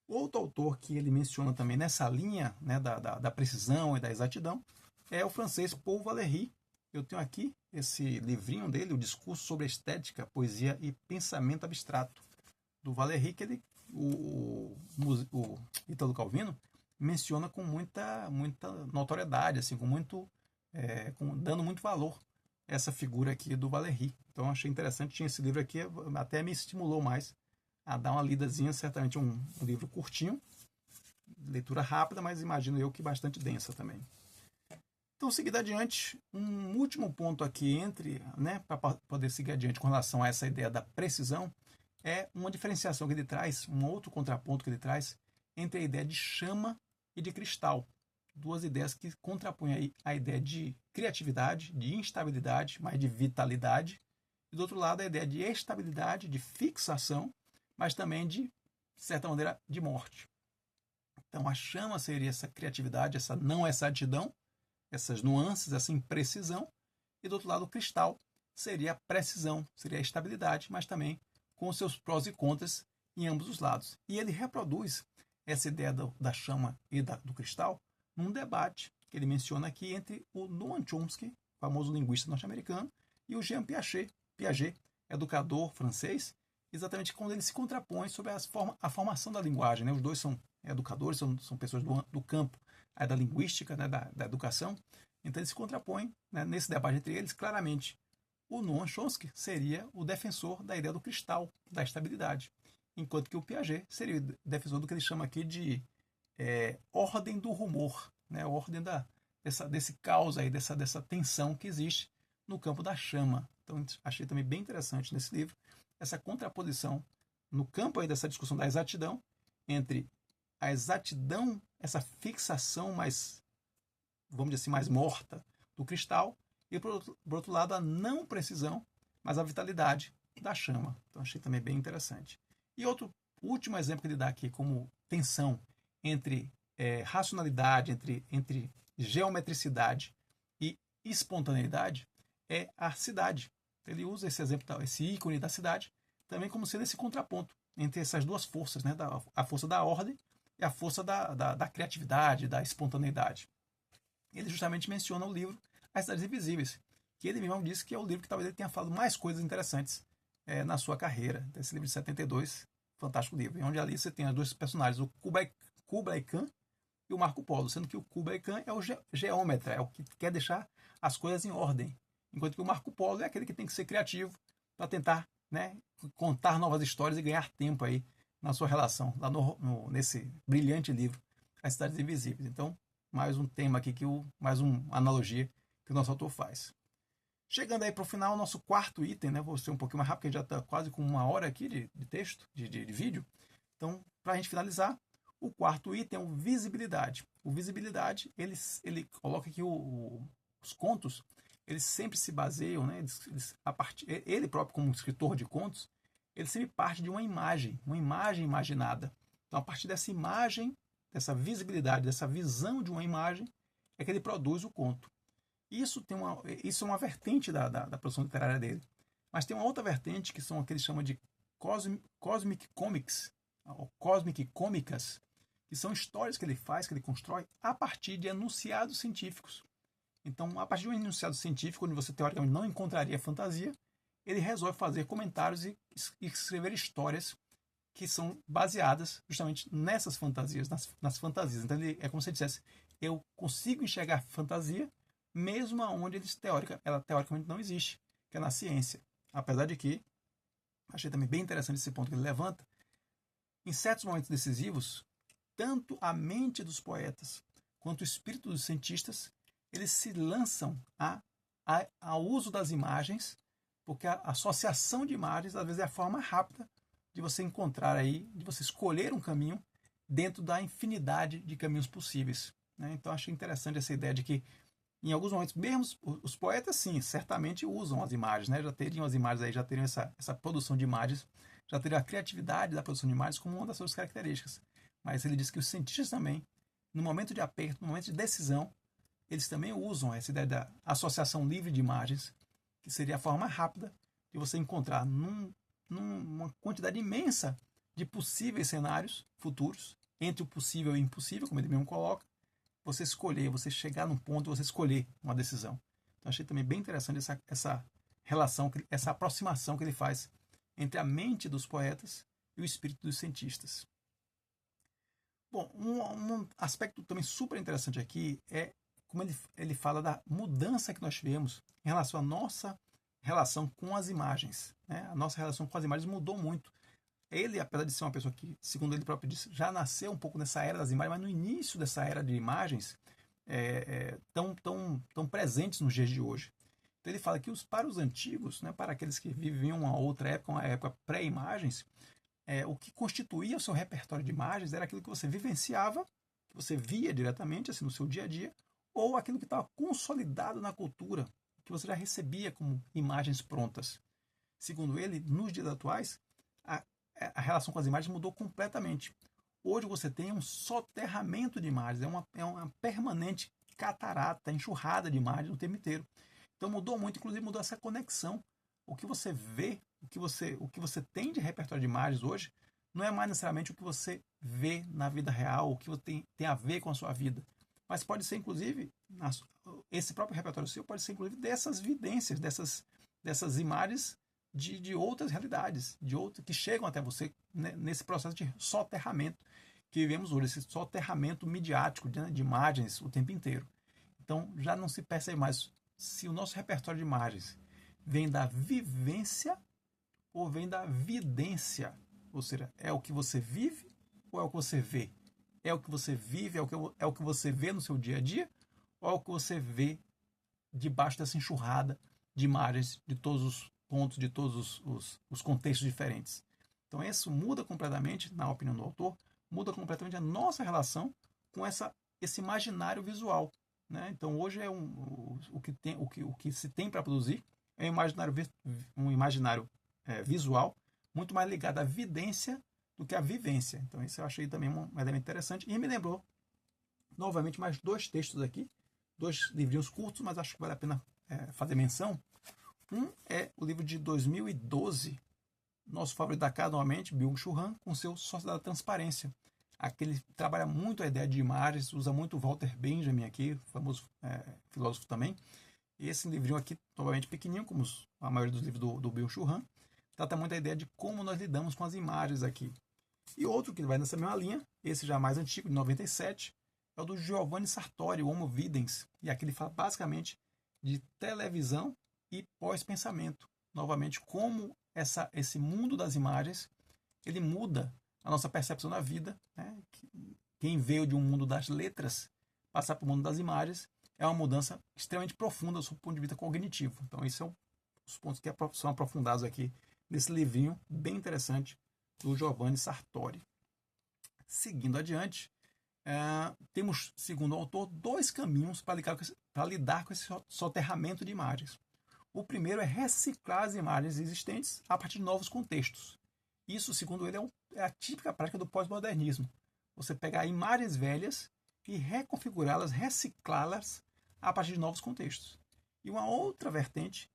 Outro autor que ele menciona também nessa linha, né, da precisão e da exatidão é o francês Paul Valéry. eu tenho aqui esse livrinho dele, o Discurso sobre Estética, Poesia e Pensamento Abstrato, do Valéry, que o Ítalo Calvino menciona com muita notoriedade, assim, dando muito valor a essa figura aqui do Valéry. Então achei interessante, tinha esse livro aqui, até me estimulou mais a dar uma lidazinha, certamente um livro curtinho, leitura rápida, mas imagino eu que bastante densa também. Então, seguindo adiante, um último ponto aqui para poder seguir adiante com relação a essa ideia da precisão, é uma diferenciação que ele traz, um outro contraponto que ele traz entre a ideia de chama e de cristal. Duas ideias que contrapõem aí a ideia de criatividade, de instabilidade, mas de vitalidade, e do outro lado a ideia de estabilidade, de fixação, mas também de certa maneira, de morte. Então, a chama seria essa criatividade, essa não exatidão, essas nuances, essa imprecisão, e do outro lado, o cristal seria a precisão, seria a estabilidade, mas também com os seus prós e contras em ambos os lados. E ele reproduz essa ideia da chama e do cristal num debate que ele menciona aqui entre o Noam Chomsky, famoso linguista norte-americano, e o Jean Piaget, educador francês, exatamente quando ele se contrapõe sobre a formação da linguagem. Né? Os dois são educadores, são pessoas do campo da linguística, né? da educação. Então eles se contrapõem, né? Nesse debate entre eles, claramente. O Noam Chomsky seria o defensor da ideia do cristal, da estabilidade, enquanto que o Piaget seria o defensor do que ele chama aqui de ordem do rumor, né? Ordem desse caos aí, dessa tensão que existe no campo da chama. Então achei também bem interessante nesse livro essa contraposição no campo aí dessa discussão da exatidão entre a exatidão, essa fixação mais, vamos dizer assim, mais morta do cristal, e por outro lado a não precisão, mas a vitalidade da chama. Então achei também bem interessante. E outro último exemplo que ele dá aqui como tensão entre racionalidade, entre geometricidade e espontaneidade é a cidade. Ele usa esse exemplo, esse ícone da cidade, também como sendo esse contraponto entre essas duas forças, né? A força da ordem e a força da criatividade, da espontaneidade. Ele justamente menciona o livro As Cidades Invisíveis, que ele mesmo disse que é o livro que talvez ele tenha falado mais coisas interessantes na sua carreira. Esse livro de 72, fantástico livro, onde ali você tem os dois personagens, o Kublai Khan e o Marco Polo, sendo que o Kublai Khan é o geômetra, é o que quer deixar as coisas em ordem, enquanto que o Marco Polo é aquele que tem que ser criativo para tentar, né, contar novas histórias e ganhar tempo aí na sua relação, lá nesse brilhante livro, As Cidades Invisíveis. Então, mais um tema aqui, mais uma analogia que o nosso autor faz. Chegando aí para o final, nosso quarto item, né, vou ser um pouquinho mais rápido, porque já está quase com 1 hora aqui de texto, de vídeo. Então, para a gente finalizar, o quarto item é o visibilidade. O visibilidade, ele coloca aqui os contos, eles sempre se baseiam, né, ele próprio como escritor de contos, ele sempre parte de uma imagem imaginada. Então, a partir dessa imagem, dessa visibilidade, dessa visão de uma imagem, é que ele produz o conto. Isso é uma vertente da produção literária dele. Mas tem uma outra vertente, que são aqueles que chamam de cosmic comics, ou cosmic cômicas, que são histórias que ele faz, que ele constrói, a partir de enunciados científicos. Então, a partir de um enunciado científico, onde você teoricamente não encontraria fantasia, ele resolve fazer comentários e escrever histórias que são baseadas justamente nessas fantasias, nas fantasias. Então, é como se ele dissesse, eu consigo enxergar fantasia, mesmo onde ela teoricamente não existe, que é na ciência. Apesar de que, achei também bem interessante esse ponto que ele levanta, em certos momentos decisivos, tanto a mente dos poetas quanto o espírito dos cientistas, eles se lançam ao uso das imagens, porque a associação de imagens, às vezes, é a forma rápida de você encontrar aí, de você escolher um caminho dentro da infinidade de caminhos possíveis. Né? Então, achei interessante essa ideia de que, em alguns momentos, mesmo os poetas, sim, certamente usam as imagens, né? Já teriam as imagens aí, já teriam essa produção de imagens, já teriam a criatividade da produção de imagens como uma das suas características. Mas ele diz que os cientistas também, no momento de aperto, no momento de decisão, eles também usam essa ideia da associação livre de imagens, que seria a forma rápida de você encontrar numa quantidade imensa de possíveis cenários futuros, entre o possível e o impossível, como ele mesmo coloca, você chegar num ponto, você escolher uma decisão. Então, achei também bem interessante essa relação, essa aproximação que ele faz entre a mente dos poetas e o espírito dos cientistas. Bom, um aspecto também super interessante aqui é como ele fala da mudança que nós tivemos em relação à nossa relação com as imagens. Né? A nossa relação com as imagens mudou muito. Ele, apesar de ser uma pessoa que, segundo ele próprio disse, já nasceu um pouco nessa era das imagens, mas no início dessa era de imagens, tão presentes nos dias de hoje. Então ele fala que para os antigos, né, para aqueles que viviam uma outra época, uma época pré-imagens, o que constituía o seu repertório de imagens era aquilo que você vivenciava, que você via diretamente assim, no seu dia a dia, ou aquilo que estava consolidado na cultura, que você já recebia como imagens prontas. Segundo ele, nos dias atuais, a relação com as imagens mudou completamente. Hoje você tem um soterramento de imagens, é uma permanente catarata, enxurrada de imagens o tempo inteiro. Então mudou muito, inclusive mudou essa conexão. O que você vê, o que você tem de repertório de imagens hoje, não é mais necessariamente o que você vê na vida real, o que tem a ver com a sua vida. Mas pode ser, inclusive, esse próprio repertório seu pode ser, inclusive, dessas vidências, dessas imagens de outras realidades, que chegam até você, né, nesse processo de soterramento que vivemos hoje, esse soterramento midiático de imagens o tempo inteiro. Então, já não se percebe mais se o nosso repertório de imagens vem da vivência ou vem da vidência. Ou seja, é o que você vive ou é o que você vê? É o que você vive, é o que você vê no seu dia a dia ou é o que você vê debaixo dessa enxurrada de imagens de todos os pontos, de todos os contextos diferentes. Então isso muda completamente, na opinião do autor, muda completamente a nossa relação com esse imaginário visual. Né? Então hoje o que se tem para produzir é um imaginário visual muito mais ligado à vidência do que à vivência. Então isso eu achei também um elemento interessante e me lembrou novamente mais 2 textos aqui, 2 livrinhos curtos, mas acho que vale a pena fazer menção. Um é o livro de 2012, nosso favorito da casa, novamente, Byung-Chul Han, com seu Sociedade da Transparência. Aqui ele trabalha muito a ideia de imagens, usa muito Walter Benjamin aqui, famoso filósofo também. Esse livrinho aqui, novamente pequenininho, como a maioria dos livros do Byung-Chul Han, trata muito a ideia de como nós lidamos com as imagens aqui. E outro que vai nessa mesma linha, esse já mais antigo, de 97, é o do Giovanni Sartori, o Homo Videns. E aqui ele fala basicamente de televisão e pós-pensamento. Novamente, como esse mundo das imagens ele muda a nossa percepção da vida. Né? Quem veio de um mundo das letras passar para o mundo das imagens é uma mudança extremamente profunda do ponto de vista cognitivo. Então, esses são os pontos que são aprofundados aqui nesse livrinho bem interessante do Giovanni Sartori. Seguindo adiante, temos, segundo o autor, 2 caminhos para lidar com esse soterramento de imagens. O primeiro é reciclar as imagens existentes a partir de novos contextos. Isso, segundo ele, é a típica prática do pós-modernismo. Você pegar imagens velhas e reconfigurá-las, reciclá-las a partir de novos contextos. E uma outra vertente,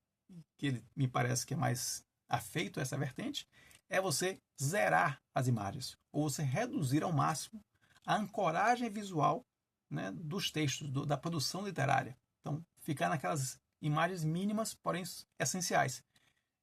que ele me parece que é mais afeito a essa vertente, é você zerar as imagens, ou você reduzir ao máximo a ancoragem visual, né, dos textos, da produção literária. Então, ficar naquelas imagens mínimas, porém essenciais.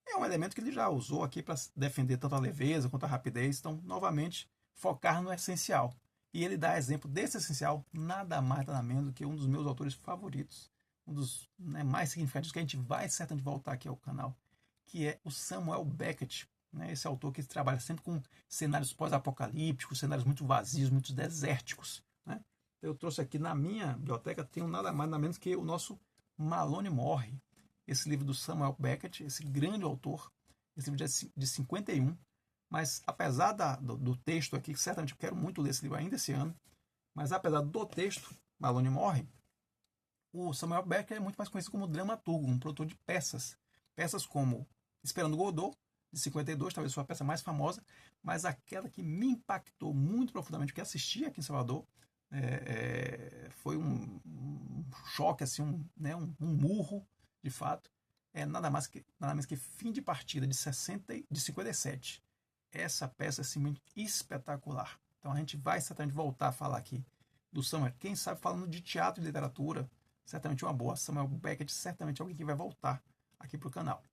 É um elemento que ele já usou aqui para defender tanto a leveza quanto a rapidez. Então, novamente, focar no essencial. E ele dá exemplo desse essencial, nada mais, nada menos do que um dos meus autores favoritos, um dos mais significativos, que a gente vai certamente voltar aqui ao canal, que é o Samuel Beckett. Né? Esse autor que trabalha sempre com cenários pós-apocalípticos, cenários muito vazios, muito desérticos. Né? Eu trouxe aqui na minha biblioteca, tenho nada mais, nada menos que o nosso Malone morre, esse livro do Samuel Beckett, esse grande autor. Esse livro é de 51, mas apesar do texto aqui, que certamente eu quero muito ler esse livro ainda esse ano, mas apesar do texto, Malone morre, o Samuel Beckett é muito mais conhecido como dramaturgo, um produtor de peças. Peças como Esperando Godot, de 52, talvez sua peça mais famosa, mas aquela que me impactou muito profundamente, porque assisti aqui em Salvador, foi um choque, assim, um murro, de fato, nada menos que Fim de Partida, de 57. Essa peça é simplesmente espetacular. Então a gente vai certamente voltar a falar aqui do Samuel, quem sabe falando de teatro e literatura, certamente uma boa. Samuel Beckett, certamente alguém que vai voltar aqui para o canal.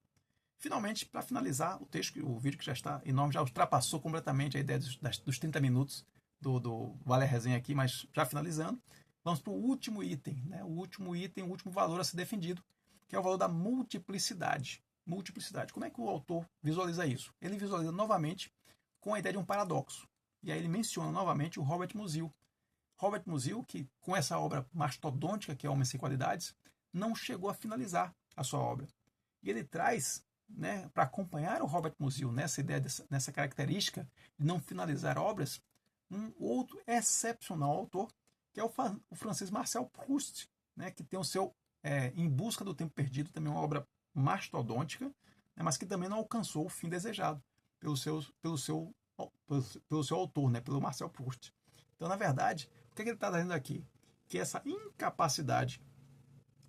Finalmente, para finalizar o texto, o vídeo que já está enorme, já ultrapassou completamente a ideia dos 30 minutos do Vale a Resenha aqui, mas já finalizando, vamos para o último item, né? O último valor a ser defendido, que é o valor da multiplicidade. Multiplicidade. Como é que o autor visualiza isso? Ele visualiza novamente com a ideia de um paradoxo. E aí ele menciona novamente o Robert Musil. Robert Musil, que com essa obra mastodôntica, que é Homens Sem Qualidades, não chegou a finalizar a sua obra. E ele traz, né, para acompanhar o Robert Musil nessa ideia, nessa característica de não finalizar obras, um outro excepcional autor, que é o francês Marcel Proust, né, que tem o seu Em Busca do Tempo Perdido, também uma obra mastodôntica, né, mas que também não alcançou o fim desejado pelo seu autor, né, pelo Marcel Proust. Então, na verdade, o que ele está dizendo aqui? Que essa incapacidade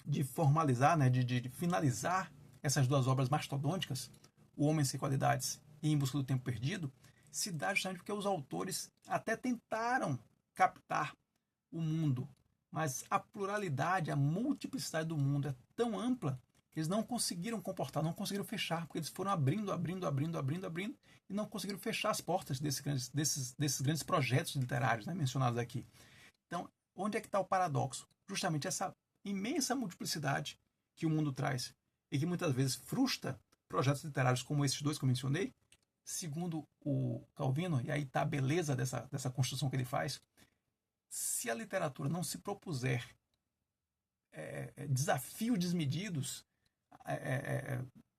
de formalizar, né, de finalizar essas duas obras mastodônticas, O Homem Sem Qualidades e Em Busca do Tempo Perdido, se dá justamente porque os autores até tentaram captar o mundo, mas a pluralidade, a multiplicidade do mundo é tão ampla que eles não conseguiram comportar, não conseguiram fechar, porque eles foram abrindo e não conseguiram fechar as portas desses grandes projetos literários, né, mencionados aqui. Então, onde é que está o paradoxo? Justamente essa imensa multiplicidade que o mundo traz e que muitas vezes frustra projetos literários como esses dois que eu mencionei. Segundo o Calvino, e aí está a beleza dessa construção que ele faz, se a literatura não se propuser desafios desmedidos,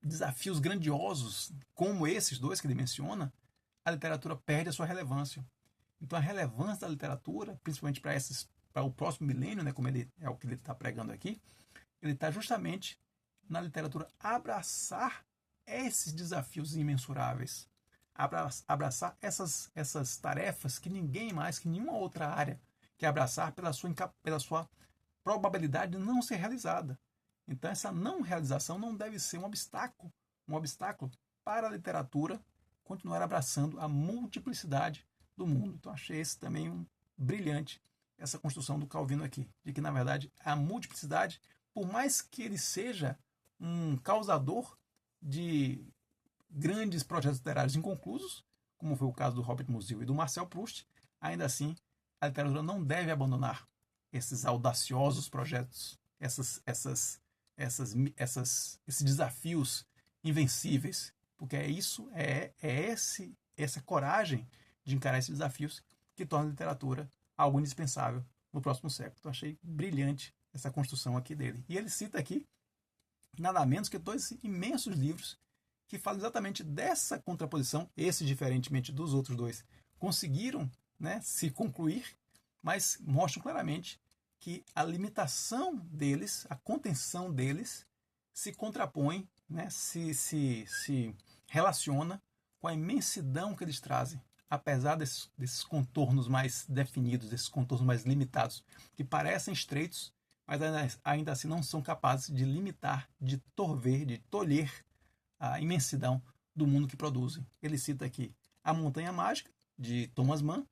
desafios grandiosos, como esses dois que ele menciona, a literatura perde a sua relevância. Então a relevância da literatura, principalmente para o próximo milênio, né, como é o que ele está pregando aqui, ele está justamente na literatura abraçar esses desafios imensuráveis, abraçar essas tarefas que ninguém mais, que nenhuma outra área quer abraçar pela sua probabilidade de não ser realizada. Então essa não realização não deve ser um obstáculo para a literatura continuar abraçando a multiplicidade do mundo. Então achei esse também brilhante, essa construção do Calvino aqui, de que na verdade a multiplicidade, por mais que ele seja um causador de grandes projetos literários inconclusos, como foi o caso do Robert Musil e do Marcel Proust, ainda assim a literatura não deve abandonar esses audaciosos projetos, esses desafios invencíveis, porque essa coragem de encarar esses desafios que torna a literatura algo indispensável no próximo século. Então achei brilhante essa construção aqui dele. E ele cita aqui nada menos que dois imensos livros que falam exatamente dessa contraposição. Esses, diferentemente dos outros dois, conseguiram, né, se concluir, mas mostram claramente que a limitação deles, a contenção deles, se contrapõe, né, se relaciona com a imensidão que eles trazem, apesar desses contornos mais definidos, desses contornos mais limitados, que parecem estreitos, mas ainda assim não são capazes de limitar, de tolher a imensidão do mundo que produzem. Ele cita aqui A Montanha Mágica, de Thomas Mann,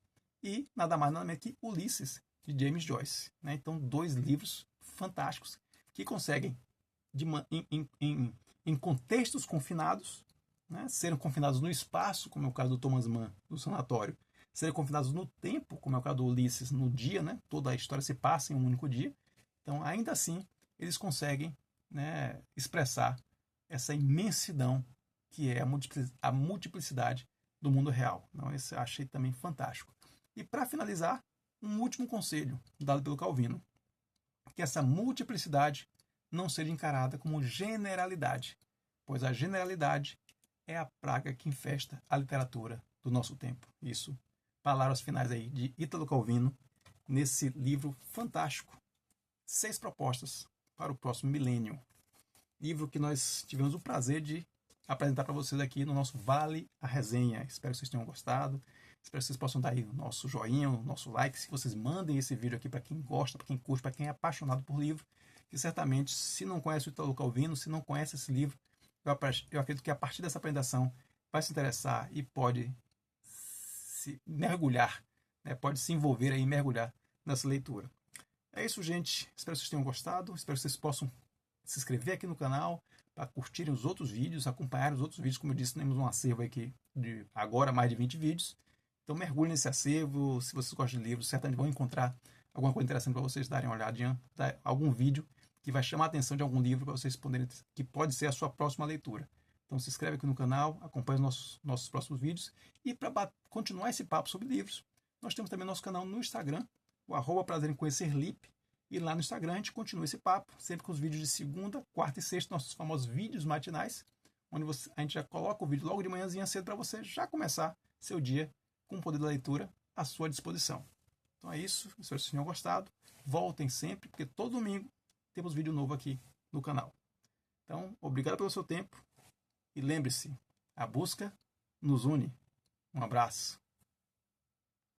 e nada mais nada menos que Ulisses, de James Joyce. Né? Então, dois livros fantásticos que conseguem, em contextos confinados, né, serem confinados no espaço, como é o caso do Thomas Mann, do sanatório, serem confinados no tempo, como é o caso do Ulisses, no dia, né, toda a história se passa em um único dia. Então, ainda assim, eles conseguem, né, expressar essa imensidão que é a multiplicidade do mundo real. Então, esse eu achei também fantástico. E, para finalizar, um último conselho dado pelo Calvino, que essa multiplicidade não seja encarada como generalidade, pois a generalidade é a praga que infesta a literatura do nosso tempo. Isso, palavras finais aí de Ítalo Calvino, nesse livro fantástico, 6 propostas para o próximo milênio. Livro que nós tivemos o prazer de apresentar para vocês aqui no nosso Vale a Resenha. Espero que vocês tenham gostado. Espero que vocês possam dar aí o nosso joinha, o nosso like. Se vocês mandem esse vídeo aqui para quem gosta, para quem curte, para quem é apaixonado por livro, que certamente, se não conhece o Ítalo Calvino, se não conhece esse livro, eu acredito que a partir dessa apresentação vai se interessar e pode se mergulhar, né? Pode se envolver aí e mergulhar nessa leitura. É isso, gente. Espero que vocês tenham gostado. Espero que vocês possam se inscrever aqui no canal para curtirem os outros vídeos, acompanhar os outros vídeos. Como eu disse, temos um acervo aqui de agora mais de 20 vídeos. Então mergulhe nesse acervo. Se vocês gostam de livros, certamente vão encontrar alguma coisa interessante para vocês darem uma olhadinha, algum vídeo que vai chamar a atenção de algum livro para vocês poderem, que pode ser a sua próxima leitura. Então se inscreve aqui no canal, acompanhe os nossos próximos vídeos. E para continuar esse papo sobre livros, nós temos também nosso canal no Instagram, o @prazer em conhecer Lipe. E lá no Instagram a gente continua esse papo, sempre com os vídeos de segunda, quarta e sexta, nossos famosos vídeos matinais, onde a gente já coloca o vídeo logo de manhãzinha cedo para você já começar seu dia com o poder da leitura à sua disposição. Então é isso, espero que vocês tenham gostado. Voltem sempre, porque todo domingo temos vídeo novo aqui no canal. Então, obrigado pelo seu tempo e lembre-se, a busca nos une. Um abraço.